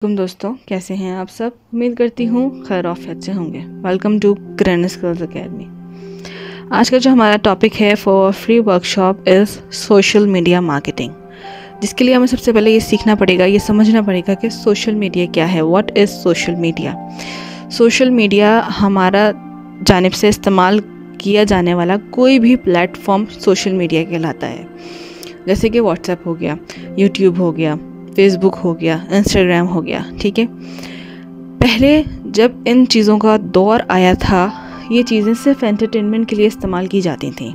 तुम दोस्तों कैसे हैं आप सब। उम्मीद करती हूँ खैर आफियत से होंगे। Welcome to grand skills academy. आज का जो हमारा टॉपिक है for free workshop is social media marketing, जिसके लिए हमें सबसे पहले ये सीखना पड़ेगा, ये समझना पड़ेगा कि सोशल मीडिया क्या है। What is social media. Social media हमारा जानिब से इस्तेमाल किया जाने वाला कोई भी प्लेटफॉर्म सोशल मीडिया कहलाता है। जैसे कि व्हाट्सएप हो गया, यूट्यूब हो गया, फेसबुक हो गया, इंस्टाग्राम हो गया। ठीक है, पहले जब इन चीज़ों का दौर आया था, ये चीज़ें सिर्फ एंटरटेनमेंट के लिए इस्तेमाल की जाती थी।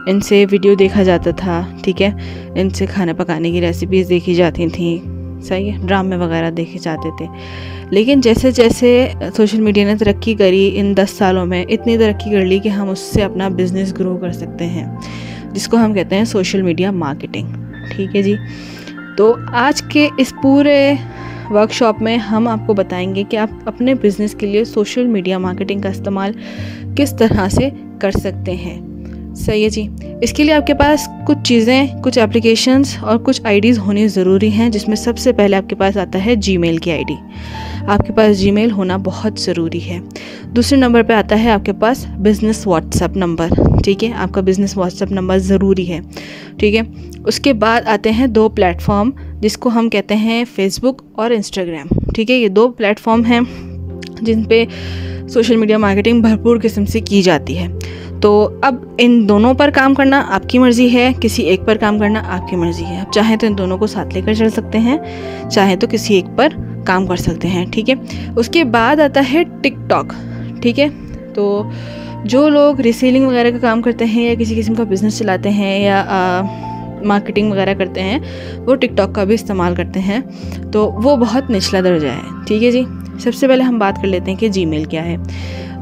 इनसे वीडियो देखा जाता था, ठीक है, इनसे खाने पकाने की रेसिपीज़ देखी जाती थी, सही है, ड्रामे वगैरह देखे जाते थे। लेकिन जैसे जैसे सोशल मीडिया ने तरक्की करी, इन 10 सालों में इतनी तरक्की कर ली कि हम उससे अपना बिज़नेस ग्रो कर सकते हैं, जिसको हम कहते हैं सोशल मीडिया मार्केटिंग। ठीक है जी। तो आज के इस पूरे वर्कशॉप में हम आपको बताएंगे कि आप अपने बिज़नेस के लिए सोशल मीडिया मार्केटिंग का इस्तेमाल किस तरह से कर सकते हैं। सही है जी। इसके लिए आपके पास कुछ चीज़ें, कुछ एप्लीकेशंस और कुछ आईडीज़ होनी ज़रूरी हैं, जिसमें सबसे पहले आपके पास आता है जीमेल की आईडी। आपके पास जीमेल होना बहुत ज़रूरी है। दूसरे नंबर पे आता है आपके पास बिज़नेस व्हाट्सएप नंबर। ठीक है, आपका बिज़नेस व्हाट्सएप नंबर ज़रूरी है। ठीक है, उसके बाद आते हैं 2 प्लेटफॉर्म, जिसको हम कहते हैं फेसबुक और इंस्टाग्राम। ठीक है, ये 2 प्लेटफॉर्म हैं जिन पे सोशल मीडिया मार्केटिंग भरपूर किस्म से की जाती है। तो अब इन दोनों पर काम करना आपकी मर्ज़ी है, किसी एक पर काम करना आपकी मर्ज़ी है। आप चाहें तो इन दोनों को साथ लेकर चल सकते हैं, चाहें तो किसी एक पर काम कर सकते हैं। ठीक है, उसके बाद आता है टिकटॉक। ठीक है, तो जो लोग रीसेलिंग वगैरह का काम करते हैं या किसी किस्म का बिज़नेस चलाते हैं या मार्केटिंग वगैरह करते हैं, वो टिकटॉक का भी इस्तेमाल करते हैं। तो वो बहुत निचला दर्जा है। ठीक है जी। सबसे पहले हम बात कर लेते हैं कि जीमेल क्या है।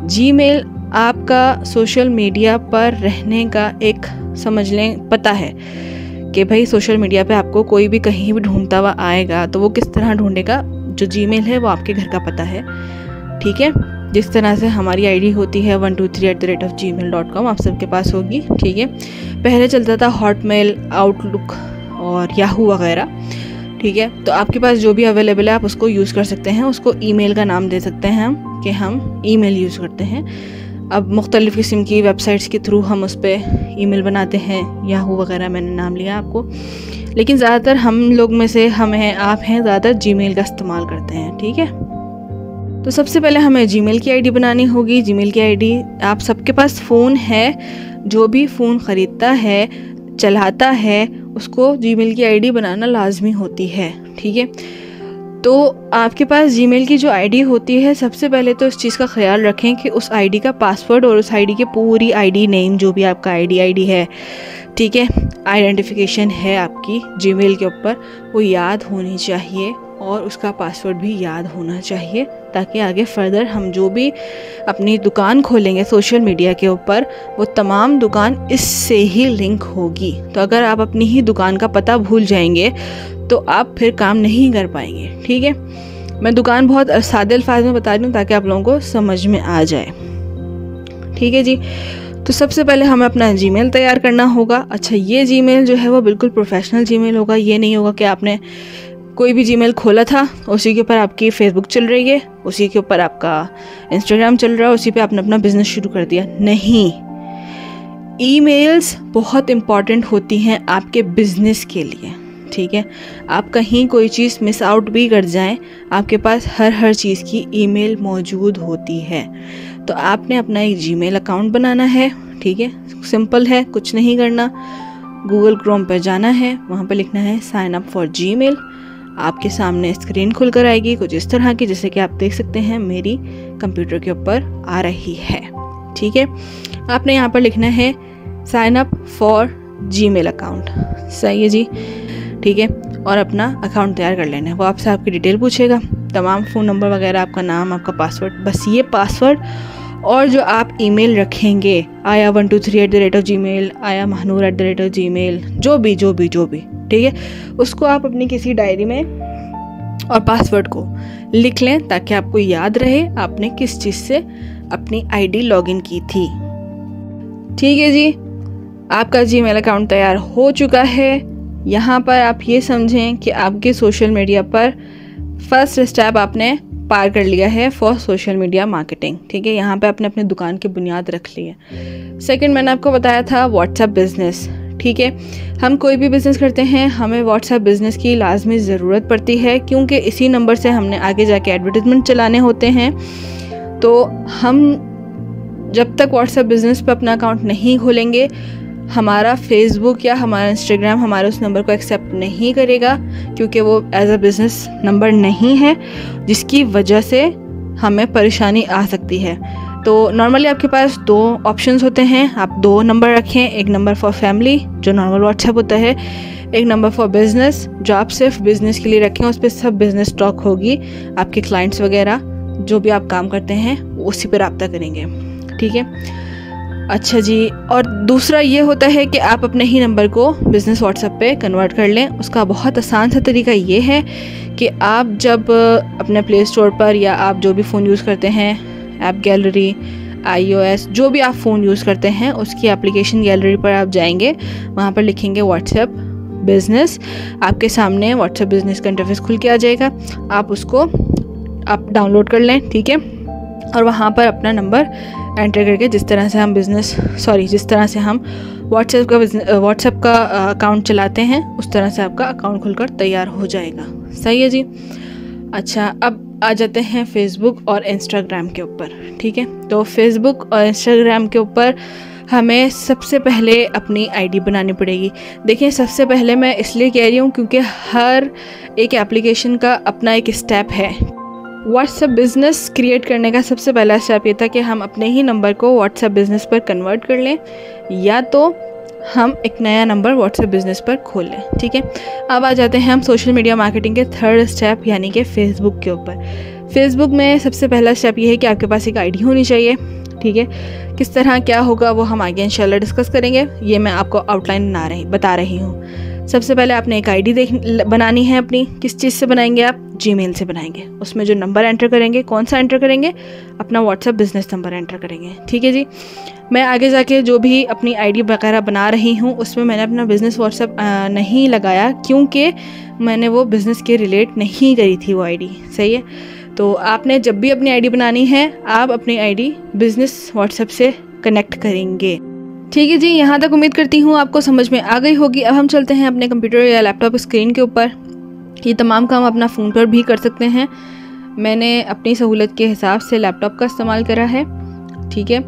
जीमेल आपका सोशल मीडिया पर रहने का एक, समझ लें, पता है कि भाई सोशल मीडिया पे आपको कोई भी कहीं भी ढूंढता हुआ आएगा तो वो किस तरह ढूंढेगा। जो जीमेल है वो आपके घर का पता है। ठीक है, जिस तरह से हमारी आईडी होती है 123@gmail.com, आप सबके पास होगी। ठीक है, पहले चलता था हॉटमेल, आउटलुक और याहू वगैरह। ठीक है, तो आपके पास जो भी अवेलेबल है आप उसको यूज़ कर सकते हैं। उसको ईमेल का नाम दे सकते हैं हम कि हम ईमेल यूज़ करते हैं। अब मुख्तलिफ़ किस्म की वेबसाइट्स के थ्रू हम उस पर ईमेल बनाते हैं, याहू वगैरह मैंने नाम लिया आपको। लेकिन ज़्यादातर हम लोग में से हम हैं, आप हैं, ज़्यादातर जीमेल का इस्तेमाल करते हैं। ठीक है, तो सबसे पहले हमें जीमेल की आईडी बनानी होगी। जीमेल की आईडी, आप सबके पास फ़ोन है, जो भी फ़ोन ख़रीदता है, चलाता है, उसको जीमेल की आईडी बनाना लाजमी होती है। ठीक है, तो आपके पास जीमेल की जो आईडी होती है, सबसे पहले तो इस चीज़ का ख्याल रखें कि उस आईडी का पासवर्ड और उस आईडी की पूरी आईडी नेम, जो भी आपका आईडी है, ठीक है, आइडेंटिफिकेशन है आपकी जीमेल के ऊपर, वो याद होनी चाहिए और उसका पासवर्ड भी याद होना चाहिए, ताकि आगे फर्दर हम जो भी अपनी दुकान खोलेंगे सोशल मीडिया के ऊपर, वो तमाम दुकान इससे ही लिंक होगी। तो अगर आप अपनी ही दुकान का पता भूल जाएंगे तो आप फिर काम नहीं कर पाएंगे। ठीक है, मैं दुकान बहुत सादे अल्फाज में बता रही हूँ ताकि आप लोगों को समझ में आ जाए। ठीक है जी। तो सबसे पहले हमें अपना जीमेल तैयार करना होगा। अच्छा, ये जीमेल जो है वो बिल्कुल प्रोफेशनल जीमेल होगा। ये नहीं होगा कि आपने कोई भी जीमेल खोला था, उसी के ऊपर आपकी फेसबुक चल रही है, उसी के ऊपर आपका इंस्टाग्राम चल रहा है, उसी पे आपने अपना बिजनेस शुरू कर दिया। नहीं, ईमेल्स बहुत इम्पॉर्टेंट होती हैं आपके बिजनेस के लिए। ठीक है, आप कहीं कोई चीज़ मिस आउट भी कर जाएं, आपके पास हर चीज़ की ईमेल मौजूद होती है। तो आपने अपना एक जीमेल अकाउंट बनाना है। ठीक है, सिंपल है, कुछ नहीं करना। गूगल क्रोम पर जाना है, वहाँ पर लिखना है साइन अप फॉर जीमेल। आपके सामने स्क्रीन खुलकर आएगी कुछ इस तरह की, जैसे कि आप देख सकते हैं मेरी कंप्यूटर के ऊपर आ रही है। ठीक है, आपने यहाँ पर लिखना है sign up for Gmail account. सही है जी। ठीक है, और अपना अकाउंट तैयार कर लेना है। वो आपसे आपकी डिटेल पूछेगा, तमाम फ़ोन नंबर वगैरह, आपका नाम, आपका पासवर्ड, बस ये पासवर्ड और जो आप ईमेल रखेंगे, आया 123@gmail, आया mahnoor@gmail, जो भी। ठीक है, उसको आप अपनी किसी डायरी में और पासवर्ड को लिख लें, ताकि आपको याद रहे आपने किस चीज़ से अपनी आईडी लॉगिन की थी। ठीक है जी, आपका जीमेल अकाउंट तैयार हो चुका है। यहाँ पर आप ये समझें कि आपके सोशल मीडिया पर फर्स्ट स्टेप आपने पार कर लिया है फॉर सोशल मीडिया मार्केटिंग, ठीक है। यहाँ पे आपने अपनी दुकान की बुनियाद रख ली है। सेकंड, मैंने आपको बताया था व्हाट्सएप बिजनेस, ठीक है। हम कोई भी बिज़नेस करते हैं, हमें व्हाट्सएप बिज़नेस की लाजमी ज़रूरत पड़ती है, क्योंकि इसी नंबर से हमने आगे जाके एडवर्टीज़मेंट चलाने होते हैं। तो हम जब तक व्हाट्सएप बिज़नेस पे अपना अकाउंट नहीं खोलेंगे, हमारा फेसबुक या हमारा इंस्टाग्राम हमारे उस नंबर को एक्सेप्ट नहीं करेगा, क्योंकि वो एज अ बिज़नेस नंबर नहीं है, जिसकी वजह से हमें परेशानी आ सकती है। तो नॉर्मली आपके पास 2 ऑप्शंस होते हैं, आप 2 नंबर रखें, एक नंबर फॉर फैमिली जो नॉर्मल व्हाट्सएप होता है, एक नंबर फॉर बिज़नेस जो आप सिर्फ बिज़नेस के लिए रखें, उस पर सब बिज़नेस टॉक होगी, आपके क्लाइंट्स वगैरह जो भी आप काम करते हैं उसी पर रब्ता करेंगे, ठीक है। अच्छा जी, और दूसरा ये होता है कि आप अपने ही नंबर को बिज़नेस व्हाट्सएप पे कन्वर्ट कर लें। उसका बहुत आसान सा तरीका ये है कि आप जब अपने प्ले स्टोर पर या आप जो भी फ़ोन यूज़ करते हैं, ऐप गैलरी, iOS, जो भी आप फ़ोन यूज़ करते हैं, उसकी एप्लीकेशन गैलरी पर आप जाएंगे, वहाँ पर लिखेंगे व्हाट्सएप बिज़नेस, आपके सामने व्हाट्सएप बिज़नेस का इंटरफेस खुल के आ जाएगा। आप उसको डाउनलोड कर लें, ठीक है, और वहाँ पर अपना नंबर एंटर करके जिस तरह से हम व्हाट्सएप का अकाउंट चलाते हैं, उस तरह से आपका अकाउंट खुलकर तैयार हो जाएगा। सही है जी। अच्छा, अब आ जाते हैं फेसबुक और इंस्टाग्राम के ऊपर, ठीक है। तो फेसबुक और इंस्टाग्राम के ऊपर हमें सबसे पहले अपनी आईडी बनानी पड़ेगी। देखिए, सबसे पहले मैं इसलिए कह रही हूँ क्योंकि हर एक एप्लीकेशन का अपना एक स्टेप है। व्हाट्सएप बिज़नेस क्रिएट करने का सबसे पहला स्टेप ये था कि हम अपने ही नंबर को व्हाट्सएप बिज़नेस पर कन्वर्ट कर लें, या तो हम एक नया नंबर व्हाट्सएप बिज़नेस पर खोल लें, ठीक है। अब आ जाते हैं हम सोशल मीडिया मार्केटिंग के थर्ड स्टेप यानी कि फ़ेसबुक के ऊपर। फेसबुक में सबसे पहला स्टेप ये है कि आपके पास एक आईडी होनी चाहिए, ठीक है। किस तरह क्या होगा वो हम आगे इंशाल्लाह डिस्कस करेंगे, ये मैं आपको आउटलाइन बता रही हूँ। सबसे पहले आपने एक आईडी बनानी है अपनी। किस चीज़ से बनाएंगे आप? जीमेल से बनाएंगे। उसमें जो नंबर एंटर करेंगे, कौन सा एंटर करेंगे? अपना व्हाट्सएप बिज़नेस नंबर एंटर करेंगे, ठीक है जी। मैं आगे जाके जो भी अपनी आईडी वगैरह बना रही हूँ उसमें मैंने अपना बिज़नेस व्हाट्सएप नहीं लगाया, क्योंकि मैंने वो बिज़नेस के रिलेट नहीं करी थी वो आईडी। सही है। तो आपने जब भी अपनी आईडी बनानी है, आप अपनी आईडी बिज़नेस व्हाट्सएप से कनेक्ट करेंगे, ठीक है जी। यहाँ तक उम्मीद करती हूँ आपको समझ में आ गई होगी। अब हम चलते हैं अपने कंप्यूटर या लैपटॉप स्क्रीन के ऊपर। ये तमाम काम अपना फ़ोन पर भी कर सकते हैं। मैंने अपनी सहूलत के हिसाब से लैपटॉप का इस्तेमाल करा है, ठीक है।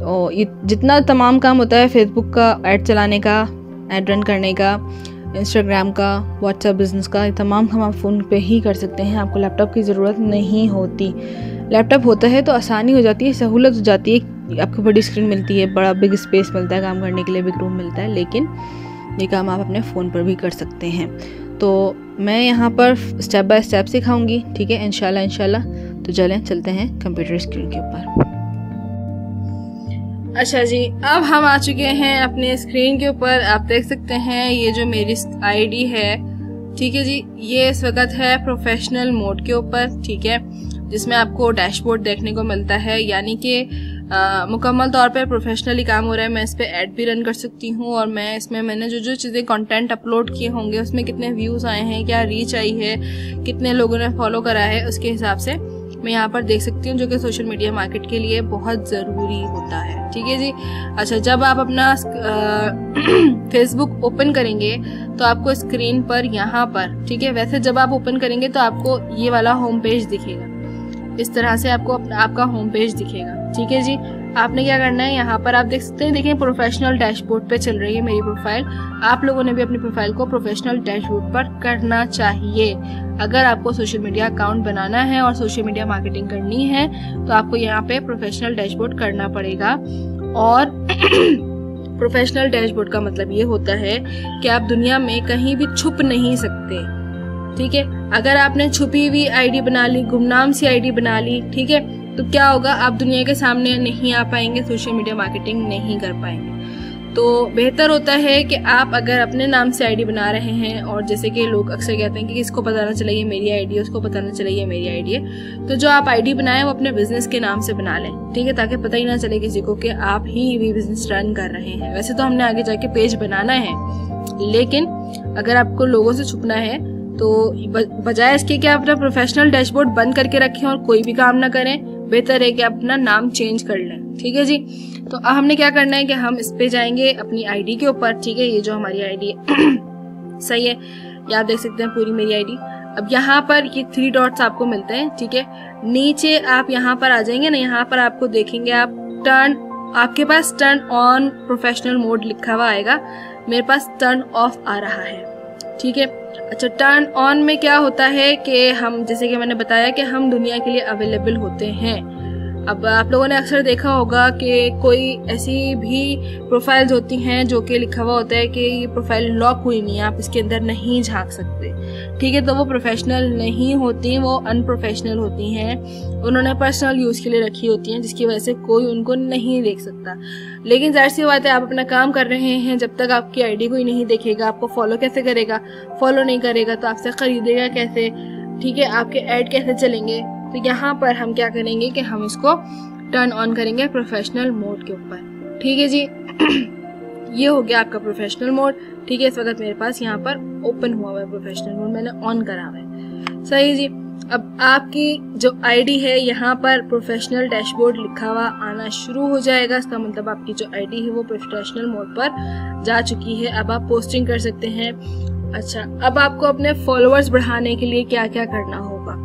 और ये जितना तमाम काम होता है फेसबुक का ऐड चलाने का, ऐड रन करने का, इंस्टाग्राम का, व्हाट्सएप बिज़नेस का, ये तमाम काम आप फ़ोन पे ही कर सकते हैं। आपको लैपटॉप की ज़रूरत नहीं होती। लैपटॉप होता है तो आसानी हो जाती है, सहूलत हो जाती है, आपको बड़ी स्क्रीन मिलती है, बड़ा बिग स्पेस मिलता है, काम करने के लिए बिग रूम मिलता है। लेकिन ये काम आप अपने फ़ोन पर भी कर सकते हैं। तो मैं यहाँ पर स्टेप बाय स्टेप सिखाऊंगी, ठीक है, इंशाल्लाह। तो चलते हैं कंप्यूटर स्क्रीन के ऊपर। अच्छा जी, अब हम आ चुके हैं अपने स्क्रीन के ऊपर। आप देख सकते हैं ये जो मेरी आईडी है, ठीक है जी, ये इस वक्त है प्रोफेशनल मोड के ऊपर, ठीक है, जिसमें आपको डैशबोर्ड देखने को मिलता है, यानी कि मुकम्मल तौर पर प्रोफेशनली काम हो रहा है। मैं इस पर ऐड भी रन कर सकती हूँ, और मैं इसमें मैंने जो चीज़ें कंटेंट अपलोड किए होंगे उसमें कितने व्यूज़ आए हैं, क्या रीच आई है, कितने लोगों ने फॉलो करा है, उसके हिसाब से मैं यहाँ पर देख सकती हूँ, जो कि सोशल मीडिया मार्केट के लिए बहुत ज़रूरी होता है, ठीक है जी। अच्छा, जब आप अपना फेसबुक ओपन करेंगे तो आपको स्क्रीन पर यहाँ पर, ठीक है, वैसे जब आप ओपन करेंगे तो आपको ये वाला होम पेज दिखेगा, इस तरह से आपको आपका होम पेज दिखेगा, ठीक है जी। आपने क्या करना है, यहाँ पर आप देख सकते हैं, देखिए प्रोफेशनल डैशबोर्ड पे चल रही है मेरी प्रोफाइल। आप लोगों ने भी अपनी प्रोफाइल को प्रोफेशनल डैशबोर्ड पर करना चाहिए। अगर आपको सोशल मीडिया अकाउंट बनाना है और सोशल मीडिया मार्केटिंग करनी है तो आपको यहाँ पे प्रोफेशनल डैशबोर्ड करना पड़ेगा। और प्रोफेशनल डैशबोर्ड का मतलब ये होता है कि आप दुनिया में कहीं भी छुप नहीं सकते, ठीक है। अगर आपने छुपी हुई आईडी बना ली, गुमनाम सी आईडी बना ली, ठीक है, तो क्या होगा, आप दुनिया के सामने नहीं आ पाएंगे, सोशल मीडिया मार्केटिंग नहीं कर पाएंगे। तो बेहतर होता है कि आप अगर अपने नाम से आईडी बना रहे हैं, और जैसे कि लोग अक्सर कहते हैं कि इसको पता ना चले ये मेरी आईडी है, उसको पता ना चले ये मेरी आईडी है, तो जो आप आईडी बनाएं वो अपने बिजनेस के नाम से बना लें, ठीक है, ताकि पता ही ना चले किसी को कि आप ही बिजनेस रन कर रहे हैं। वैसे तो हमने आगे जाके पेज बनाना है, लेकिन अगर आपको लोगों से छुपना है तो बजाय इसके कि आप अपना प्रोफेशनल डैशबोर्ड बंद करके रखें और कोई भी काम ना करें, बेहतर है कि आप अपना नाम चेंज कर लें। ठीक है जी। तो अब हमने क्या करना है कि हम इस पे जाएंगे अपनी आईडी के ऊपर। ठीक है, ये जो हमारी आईडी है सही है, ये आप देख सकते हैं पूरी मेरी आईडी। अब यहाँ पर ये 3 डॉट्स आपको मिलते हैं। ठीक है, नीचे आप यहाँ पर आ जाएंगे ना, यहाँ पर आपको देखेंगे आप आपके पास टर्न ऑन प्रोफेशनल मोड लिखा हुआ आएगा, मेरे पास टर्न ऑफ आ रहा है। ठीक है, अच्छा टर्न ऑन में क्या होता है कि हम, जैसे कि मैंने बताया कि हम दुनिया के लिए अवेलेबल होते हैं। अब आप लोगों ने अक्सर देखा होगा कि कोई ऐसी भी प्रोफाइल्स होती हैं जो कि लिखा हुआ होता है कि ये प्रोफाइल लॉक हुई नहीं है, आप इसके अंदर नहीं झांक सकते। ठीक है, तो वो प्रोफेशनल नहीं होती, वो अनप्रोफेशनल होती हैं, उन्होंने पर्सनल यूज़ के लिए रखी होती हैं, जिसकी वजह से कोई उनको नहीं देख सकता। लेकिन जाहिर सी बात है, आप अपना काम कर रहे हैं, जब तक आपकी आईडी कोई नहीं देखेगा, आपको फॉलो कैसे करेगा? फॉलो नहीं करेगा तो आपसे खरीदेगा कैसे? ठीक है, आपके ऐड कैसे चलेंगे? तो यहाँ पर हम क्या करेंगे कि हम इसको टर्न ऑन करेंगे प्रोफेशनल मोड के ऊपर। ठीक है जी। ये हो गया आपका प्रोफेशनल मोड। ठीक है, इस वक्त मेरे पास यहाँ पर ओपन हुआ हुआ है प्रोफेशनल मोड, मैंने ऑन करा हुआ है। सही जी। अब आपकी जो आईडी है यहाँ पर प्रोफेशनल डैशबोर्ड लिखा हुआ आना शुरू हो जाएगा। इसका मतलब आपकी जो आईडी है वो प्रोफेशनल मोड पर जा चुकी है। अब आप पोस्टिंग कर सकते हैं। अच्छा, अब आपको अपने फॉलोअर्स बढ़ाने के लिए क्या क्या करना होगा?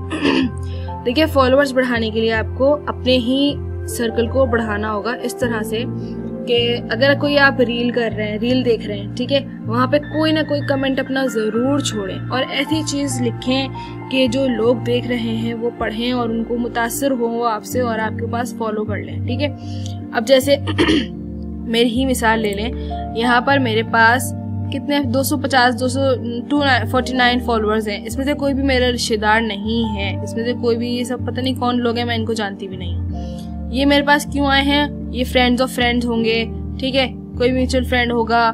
देखिए, फॉलोअर्स बढ़ाने के लिए आपको अपने ही सर्कल को बढ़ाना होगा इस तरह से कि अगर कोई आप रील कर रहे हैं, रील देख रहे हैं, ठीक है, वहाँ पे कोई ना कोई कमेंट अपना ज़रूर छोड़ें और ऐसी चीज़ लिखें कि जो लोग देख रहे हैं वो पढ़ें और उनको मुतासर हो आपसे और आपके पास फॉलो कर लें। ठीक है, अब जैसे मेरी ही मिसाल ले लें, यहाँ पर मेरे पास कितने 249 फॉलोअर्स हैं। इसमें से कोई भी मेरा रिश्तेदार नहीं है, इसमें से कोई भी, ये सब पता नहीं कौन लोग हैं, मैं इनको जानती भी नहीं। ये मेरे पास क्यों आए हैं? ये फ्रेंड्स ऑफ फ्रेंड्स होंगे। ठीक है, कोई म्यूचुअल फ्रेंड होगा।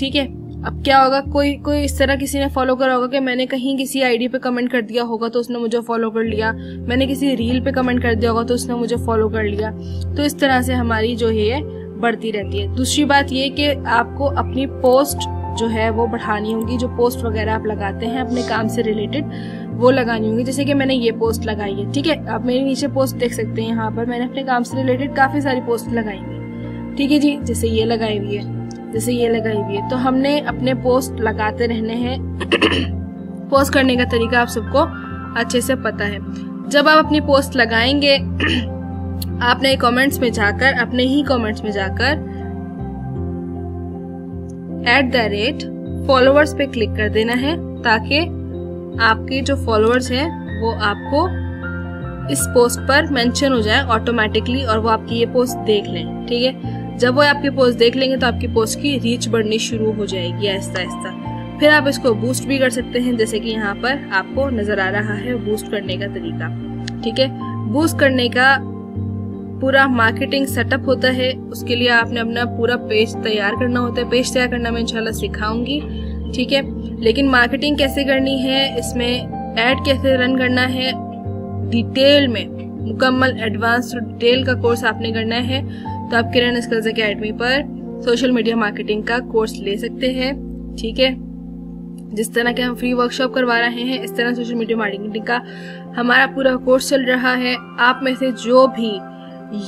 ठीक है, अब क्या होगा, कोई इस तरह किसी ने फॉलो करा होगा कि मैंने कहीं किसी आईडी पे कमेंट कर दिया होगा तो उसने मुझे फॉलो कर लिया, मैंने किसी रील पे कमेंट कर दिया होगा तो उसने मुझे फॉलो कर लिया। तो इस तरह से हमारी जो है बढ़ती रहती है। दूसरी बात ये कि आपको अपनी पोस्ट जो है वो बढ़ानी होगी। जो पोस्ट वगैरह आप लगाते हैं अपने काम से रिलेटेड, वो लगानी होगी। जैसे कि मैंने ये पोस्ट लगाई है, ठीक है, आप मेरे नीचे पोस्ट देख सकते हैं। यहाँ पर मैंने अपने काम से रिलेटेड काफी सारी पोस्ट लगाई है। ठीक है जी, जैसे ये लगाई हुई है, जैसे ये लगाई हुई है। तो हमने अपने पोस्ट लगाते रहने हैं। पोस्ट करने का तरीका आप सबको अच्छे से पता है। जब आप अपनी पोस्ट लगाएंगे, आपने कमेंट्स में जाकर, अपने ही कमेंट्स में जाकर @फॉलोअर्स पे क्लिक कर देना है, ताकि आपके जो फॉलोअर्स हैं वो आपको इस पोस्ट पर मेंशन हो जाए ऑटोमेटिकली और वो आपकी ये पोस्ट देख लें। ठीक है, जब वो आपकी पोस्ट देख लेंगे तो आपकी पोस्ट की रीच बढ़नी शुरू हो जाएगी आहिस्ता आहिस्ता। फिर आप इसको बूस्ट भी कर सकते हैं, जैसे कि यहाँ पर आपको नजर आ रहा है बूस्ट करने का तरीका। ठीक है, बूस्ट करने का पूरा मार्केटिंग सेटअप होता है। उसके लिए आपने अपना पूरा पेज तैयार करना होता है। पेज तैयार करना मैं इंशाल्लाह सिखाऊंगी। ठीक है, लेकिन मार्केटिंग कैसे करनी है, इसमें ऐड कैसे रन करना है, डिटेल में मुकम्मल एडवांस डिटेल का कोर्स आपने करना है तो आप किरण स्किल्स एकेडमी पर सोशल मीडिया मार्केटिंग का कोर्स ले सकते हैं। ठीक है, जिस तरह के हम फ्री वर्कशॉप करवा रहे हैं, इस तरह सोशल मीडिया मार्केटिंग का हमारा पूरा कोर्स चल रहा है। आप में से जो भी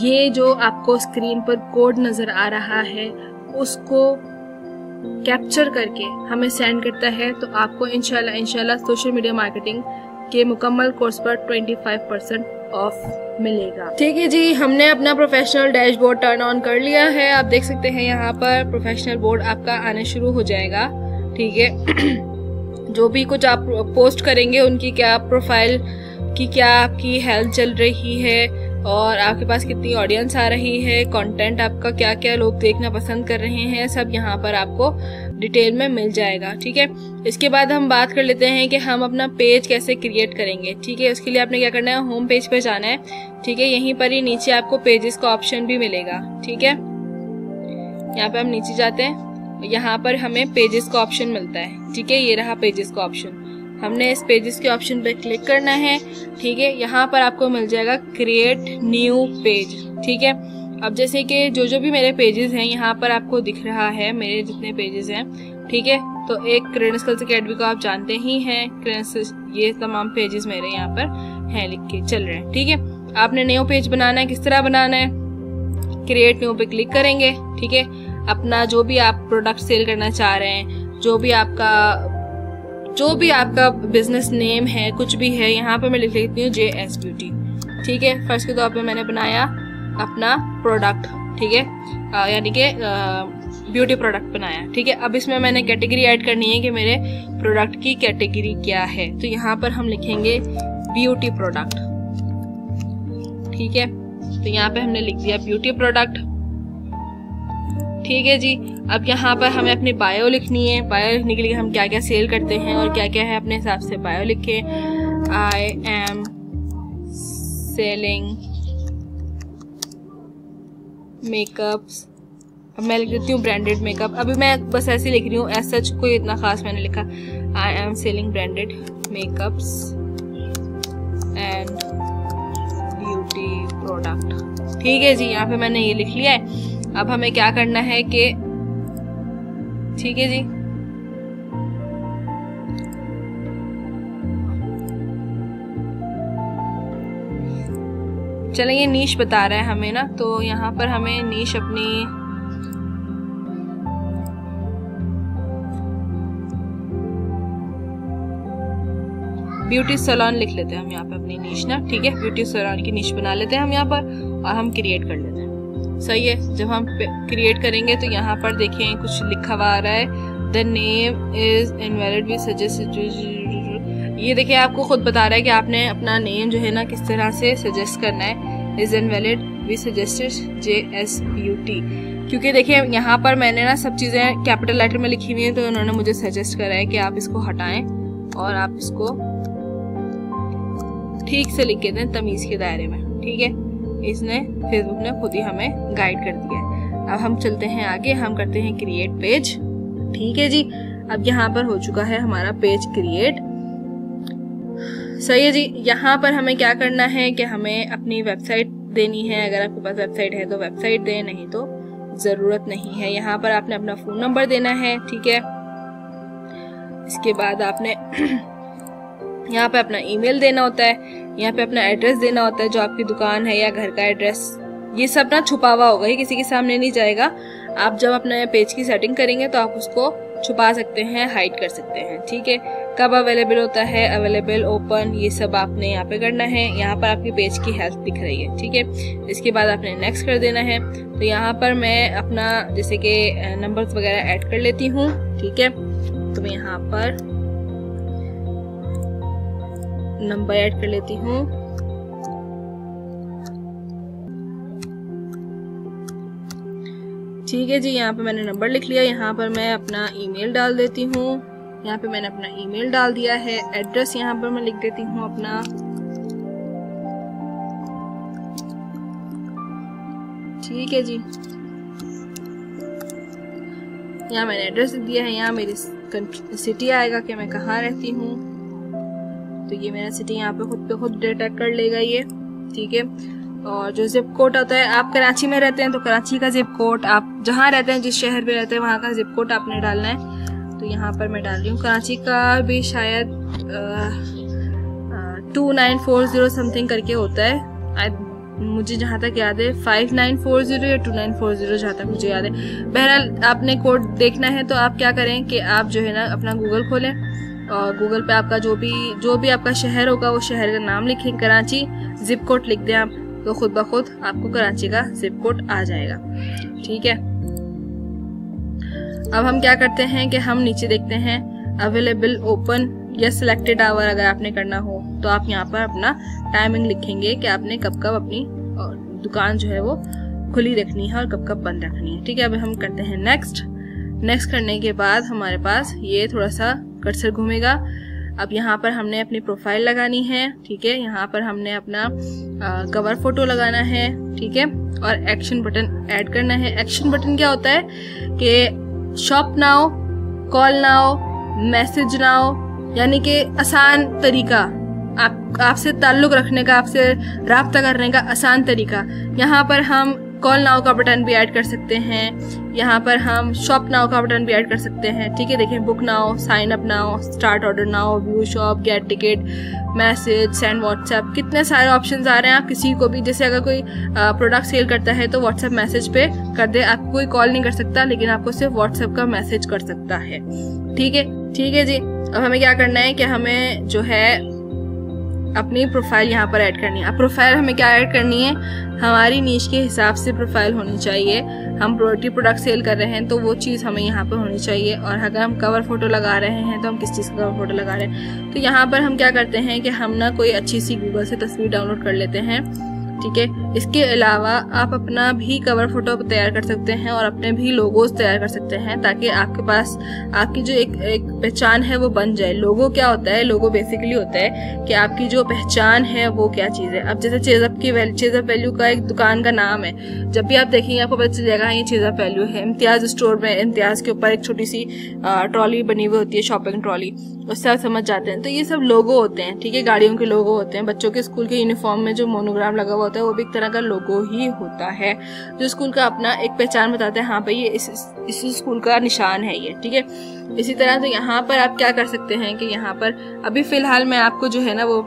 ये जो आपको स्क्रीन पर कोड नजर आ रहा है उसको कैप्चर करके हमें सेंड करता है तो आपको इंशाल्लाह सोशल मीडिया मार्केटिंग के मुकम्मल कोर्स पर 25% ऑफ मिलेगा। ठीक है जी, हमने अपना प्रोफेशनल डैशबोर्ड टर्न ऑन कर लिया है। आप देख सकते हैं यहाँ पर प्रोफेशनल बोर्ड आपका आने शुरू हो जाएगा। ठीक है, जो भी कुछ आप पोस्ट करेंगे उनकी क्या प्रोफाइल की क्या आपकी हेल्थ चल रही है और आपके पास कितनी ऑडियंस आ रही है, कंटेंट आपका क्या क्या लोग देखना पसंद कर रहे हैं, सब यहाँ पर आपको डिटेल में मिल जाएगा। ठीक है, इसके बाद हम बात कर लेते हैं कि हम अपना पेज कैसे क्रिएट करेंगे। ठीक है, उसके लिए आपने क्या करना है, होम पेज पे जाना है। ठीक है, यहीं पर ही नीचे आपको पेजेस का ऑप्शन भी मिलेगा। ठीक है, यहाँ पे हम नीचे जाते हैं, यहाँ पर हमें पेजेस का ऑप्शन मिलता है। ठीक है, ये रहा पेजेस का ऑप्शन, हमने इस पेजेस के ऑप्शन पे क्लिक करना है। ठीक है, यहाँ पर आपको मिल जाएगा क्रिएट न्यू पेज। ठीक है, अब जैसे कि जो भी मेरे पेजेस हैं यहाँ पर आपको दिख रहा है, मेरे जितने पेजेस हैं। ठीक है, तो एक क्रेडेंशियल्स अकेडमी को आप जानते ही हैं, ये तमाम पेजेस मेरे यहाँ पर हैं लिख के चल रहे हैं। ठीक है, आपने न्यू पेज बनाना है। किस तरह बनाना है? क्रिएट न्यू पे क्लिक करेंगे। ठीक है, अपना जो भी आप प्रोडक्ट सेल करना चाह रहे हैं, जो भी आपका बिजनेस नेम है, कुछ भी है, यहाँ पे मैं लिख लेती हूँ JS ब्यूटी। ठीक है, फर्स्ट के तौर पे मैंने बनाया अपना प्रोडक्ट। ठीक है, यानी कि ब्यूटी प्रोडक्ट बनाया। ठीक है, अब इसमें मैंने कैटेगरी ऐड करनी है कि मेरे प्रोडक्ट की कैटेगरी क्या है। तो यहाँ पर हम लिखेंगे ब्यूटी प्रोडक्ट। ठीक है, तो यहाँ पे हमने लिख दिया ब्यूटी प्रोडक्ट। ठीक है जी, अब यहाँ पर हमें अपनी बायो लिखनी है। बायो लिखने के लिए हम क्या क्या सेल करते हैं और क्या क्या है अपने हिसाब से बायो लिखें। I am selling makeups. अब मैं लिख देती हूँ ब्रांडेड मेकअप। अभी मैं बस ऐसे लिख रही हूँ, ऐसा कोई इतना खास मैंने लिखा। I am selling branded makeups and beauty product. ठीक है जी, यहाँ पे मैंने ये लिख लिया है। अब हमें क्या करना है कि ठीक है जी, चलें, ये नीश बता रहा है हमें ना, तो यहाँ पर हमें नीश अपनी ब्यूटी सैलून लिख लेते हैं हम यहाँ पे अपनी नीश ना। ठीक है, ब्यूटी सैलून की नीश बना लेते हैं हम यहाँ पर और हम क्रिएट कर लेते हैं। सही है, जब हम क्रिएट करेंगे तो यहाँ पर देखें कुछ लिखा हुआ आ रहा है, the name is invalid, we suggest. ये देखिए आपको खुद बता रहा है कि आपने अपना नेम जो है ना किस तरह से सजेस्ट करना है। Is invalid, we suggested JS beauty. क्योंकि देखिए यहाँ पर मैंने ना सब चीज़ें कैपिटल लेटर में लिखी हुई हैं, तो उन्होंने मुझे सजेस्ट करा है कि आप इसको हटाएं और आप इसको ठीक से लिख के दें तमीज़ के दायरे में। ठीक है, इसने फेसबुक ने खुद ही हमें गाइड कर दिया है। अब हम चलते हैं आगे, हम करते हैं क्रिएट पेज। ठीक है जी, अब यहाँ पर हो चुका है हमारा पेज क्रिएट। सही है जी, यहाँ पर हमें क्या करना है कि हमें अपनी वेबसाइट देनी है। अगर आपके पास वेबसाइट है तो वेबसाइट दें, नहीं तो ज़रूरत नहीं है। यहाँ पर आपने अपना फ़ोन नंबर देना है। ठीक है, इसके बाद आपने यहाँ पे अपना ईमेल देना होता है, यहाँ पे अपना एड्रेस देना होता है, जो आपकी दुकान है या घर का एड्रेस। ये सब ना छुपा हुआ होगा, ये किसी के सामने नहीं जाएगा। आप जब अपने पेज की सेटिंग करेंगे तो आप उसको छुपा सकते हैं, हाइड कर सकते हैं। ठीक है, कब अवेलेबल होता है, अवेलेबल, ओपन, ये सब आपने यहाँ पे करना है। यहाँ पर आपकी पेज की हेल्थ दिख रही है। ठीक है, इसके बाद आपने नेक्स्ट कर देना है। तो यहाँ पर मैं अपना जैसे कि नंबर्स वगैरह ऐड कर लेती हूँ। ठीक है, तो मैं यहाँ पर नंबर ऐड कर लेती हूँ। ठीक है जी, यहाँ पे मैंने नंबर लिख लिया। यहाँ पर मैं अपना ईमेल डाल देती हूँ। यहाँ पे मैंने अपना ईमेल डाल दिया है। एड्रेस यहाँ पर मैं लिख देती हूँ अपना। ठीक है जी, यहाँ मैंने एड्रेस दिया है। यहाँ मेरी सिटी आएगा कि मैं कहाँ रहती हूँ, तो ये मेरा सिटी यहाँ पे खुद डिटेक्ट कर लेगा ये। ठीक है, और जो जिप कोड होता है, आप कराची में रहते हैं तो कराची का जिप कोड, आप जहाँ रहते हैं जिस शहर पे रहते हैं वहाँ का जिप कोड आपने डालना है। तो यहाँ पर मैं डाल रही हूँ कराची का भी शायद 2940 समथिंग करके होता है। मुझे जहाँ तक याद है 5940 या 2940 जहाँ तक मुझे याद है। बहरहाल आपने कोड देखना है तो आप क्या करें कि आप जो है ना अपना गूगल खोलें और गूगल पे आपका जो भी आपका शहर होगा वो शहर का नाम लिखें, कराची, जिप कोड लिख दें आप, तो खुद ब खुद आपको कराची का जिप कोड आ जाएगा। ठीक है, अब हम क्या करते हैं कि हम नीचे देखते हैं अवेलेबल, ओपन या सिलेक्टेड आवर। अगर आपने करना हो तो आप यहाँ पर अपना टाइमिंग लिखेंगे कि आपने कब कब अपनी दुकान जो है वो खुली रखनी है और कब कब बंद रखनी है। ठीक है, अब हम करते हैं नेक्स्ट करने के बाद हमारे पास ये थोड़ा सा कर्सर घूमेगा। अब यहाँ पर हमने अपनी प्रोफाइल लगानी है। ठीक है, यहाँ पर हमने अपना कवर फोटो लगाना है। ठीक है, और एक्शन बटन ऐड करना है। एक्शन बटन क्या होता है कि shop now, call now, message now, यानी कि आसान तरीका, आपसे ताल्लुक रखने का, आपसे राब्ता करने का आसान तरीका। यहाँ पर हम कॉल नाउ का बटन भी ऐड कर सकते हैं, यहाँ पर हम शॉप नाउ का बटन भी ऐड कर सकते हैं। ठीक है, देखें book now, sign up now, start order now, view shop, get ticket, message, send WhatsApp, कितने सारे ऑप्शंस आ रहे हैं। आप किसी को भी, जैसे अगर कोई प्रोडक्ट सेल करता है तो व्हाट्सएप मैसेज पे कर दे, आपको कोई कॉल नहीं कर सकता, लेकिन आपको सिर्फ व्हाट्सएप का मैसेज कर सकता है। ठीक है जी। अब हमें क्या करना है कि हमें जो है अपनी प्रोफाइल यहाँ पर ऐड करनी है। अब प्रोफाइल हमें क्या ऐड करनी है, हमारी नीश के हिसाब से प्रोफाइल होनी चाहिए। हम प्रोडक्ट सेल कर रहे हैं तो वो चीज़ हमें यहाँ पर होनी चाहिए। और अगर हम कवर फोटो लगा रहे हैं तो हम किस चीज़ का कवर फोटो लगा रहे हैं, तो यहाँ पर हम क्या करते हैं कि हम ना कोई अच्छी सी गूगल से तस्वीर डाउनलोड कर लेते हैं। ठीक है, इसके अलावा आप अपना भी कवर फोटो तैयार कर सकते हैं और अपने भी लोगोस तैयार कर सकते हैं, ताकि आपके पास आपकी जो एक पहचान है वो बन जाए। लोगो क्या होता है, लोगो बेसिकली होता है कि आपकी जो पहचान है वो क्या चीज़ है। अब जैसे चेज़अप वैल्यू का एक दुकान का नाम है, जब भी आप देखेंगे आपको पता चल जाएगा ये चेज़अप वैल्यू है। इम्तियाज़ स्टोर में इम्तियाज़ के ऊपर एक छोटी सी ट्रॉली बनी हुई होती है, शॉपिंग ट्रॉली, उससे आप समझ जाते हैं। तो ये सब लोगो होते हैं। ठीक है, गाड़ियों के लोगो होते हैं, बच्चों के स्कूल के यूनिफॉर्म में जो मोनोग्राम लगा हुआ होता है वो भी एक तरह का लोगो ही होता है, जो स्कूल का अपना एक पहचान बताता है, हाँ भाई ये इस स्कूल का निशान है ये। ठीक है, इसी तरह तो यहाँ पर आप क्या कर सकते हैं कि यहाँ पर अभी फिलहाल मैं आपको जो है ना वो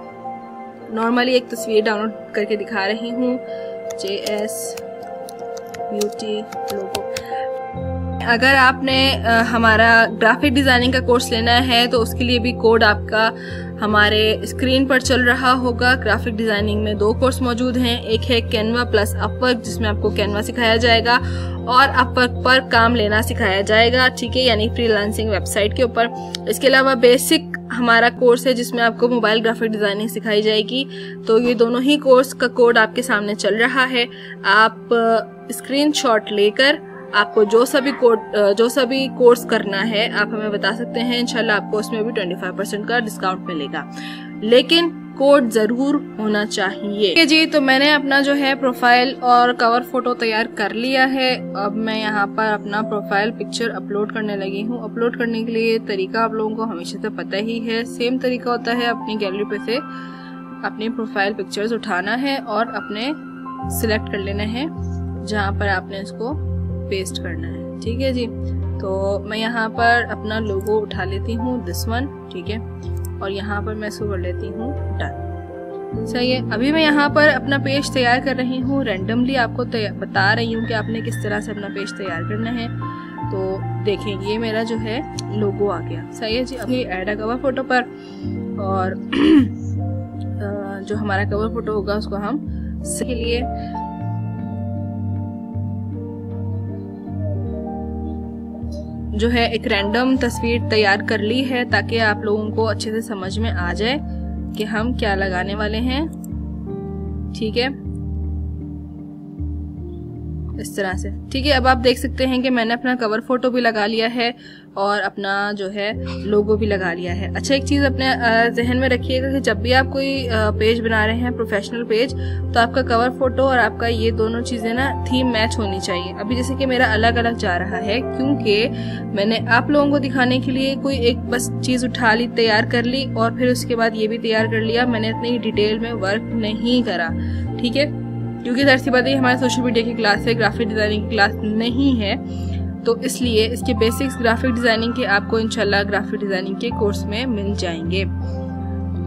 नॉर्मली एक तस्वीर डाउनलोड करके दिखा रही हूँ, JS ब्यूटी लोगो। अगर आपने हमारा ग्राफिक डिज़ाइनिंग का कोर्स लेना है तो उसके लिए भी कोड आपका हमारे स्क्रीन पर चल रहा होगा। ग्राफिक डिज़ाइनिंग में 2 कोर्स मौजूद हैं, एक है कैनवा प्लस अपवर्क, जिसमें आपको कैनवा सिखाया जाएगा और अपवर्क पर काम लेना सिखाया जाएगा। ठीक है, यानी फ्रीलांसिंग वेबसाइट के ऊपर। इसके अलावा बेसिक हमारा कोर्स है जिसमें आपको मोबाइल ग्राफिक डिज़ाइनिंग सिखाई जाएगी। तो ये दोनों ही कोर्स का कोड आपके सामने चल रहा है। आप स्क्रीनशॉट लेकर आपको जो सभी कोर्स करना है आप हमें बता सकते हैं। इंशाल्लाह आपको उसमें भी 25% का डिस्काउंट मिलेगा, लेकिन कोड जरूर होना चाहिए। ठीक है जी, तो मैंने अपना जो है प्रोफाइल और कवर फोटो तैयार कर लिया है। अब मैं यहाँ पर अपना प्रोफाइल पिक्चर अपलोड करने लगी हूँ। अपलोड करने के लिए तरीका आप लोगों को हमेशा से पता ही है, सेम तरीका होता है। अपनी गैलरी पे से अपनी प्रोफाइल पिक्चर्स उठाना है और अपने सिलेक्ट कर लेना है जहाँ पर आपने इसको पेस्ट करना है। ठीक है जी, तो मैं यहाँ पर अपना लोगो उठा लेती हूँ, दिस वन। ठीक है, और यहाँ पर मैं इसको कर लेती हूँ डन। सही है, अभी मैं यहाँ पर अपना पेज तैयार कर रही हूँ। रैंडमली आपको बता रही हूँ कि आपने किस तरह से अपना पेज तैयार करना है। तो देखें ये मेरा जो है लोगो आ गया। सही है जी, अभी ऐड अ कवर फोटो पर, और जो हमारा कवर फोटो होगा उसको हम सही लिए जो है एक रैंडम तस्वीर तैयार कर ली है, ताकि आप लोगों को अच्छे से समझ में आ जाए कि हम क्या लगाने वाले हैं। ठीक है, इस तरह से। ठीक है, अब आप देख सकते हैं कि मैंने अपना कवर फोटो भी लगा लिया है और अपना जो है लोगो भी लगा लिया है। अच्छा, एक चीज़ अपने जहन में रखिएगा कि जब भी आप कोई पेज बना रहे हैं, प्रोफेशनल पेज, तो आपका कवर फोटो और आपका ये दोनों चीज़ें ना थीम मैच होनी चाहिए। अभी जैसे कि मेरा अलग अलग जा रहा है, क्योंकि मैंने आप लोगों को दिखाने के लिए कोई एक बस चीज़ उठा ली, तैयार कर ली और फिर उसके बाद ये भी तैयार कर लिया। मैंने इतनी डिटेल में वर्क नहीं करा। ठीक है, क्योंकि दरअसल बात ये हमारे सोशल मीडिया की क्लास है, ग्राफिक डिज़ाइनिंग की क्लास नहीं है, तो इसलिए इसके बेसिक्स ग्राफिक डिज़ाइनिंग के आपको इंशाल्लाह ग्राफिक डिज़ाइनिंग के कोर्स में मिल जाएंगे।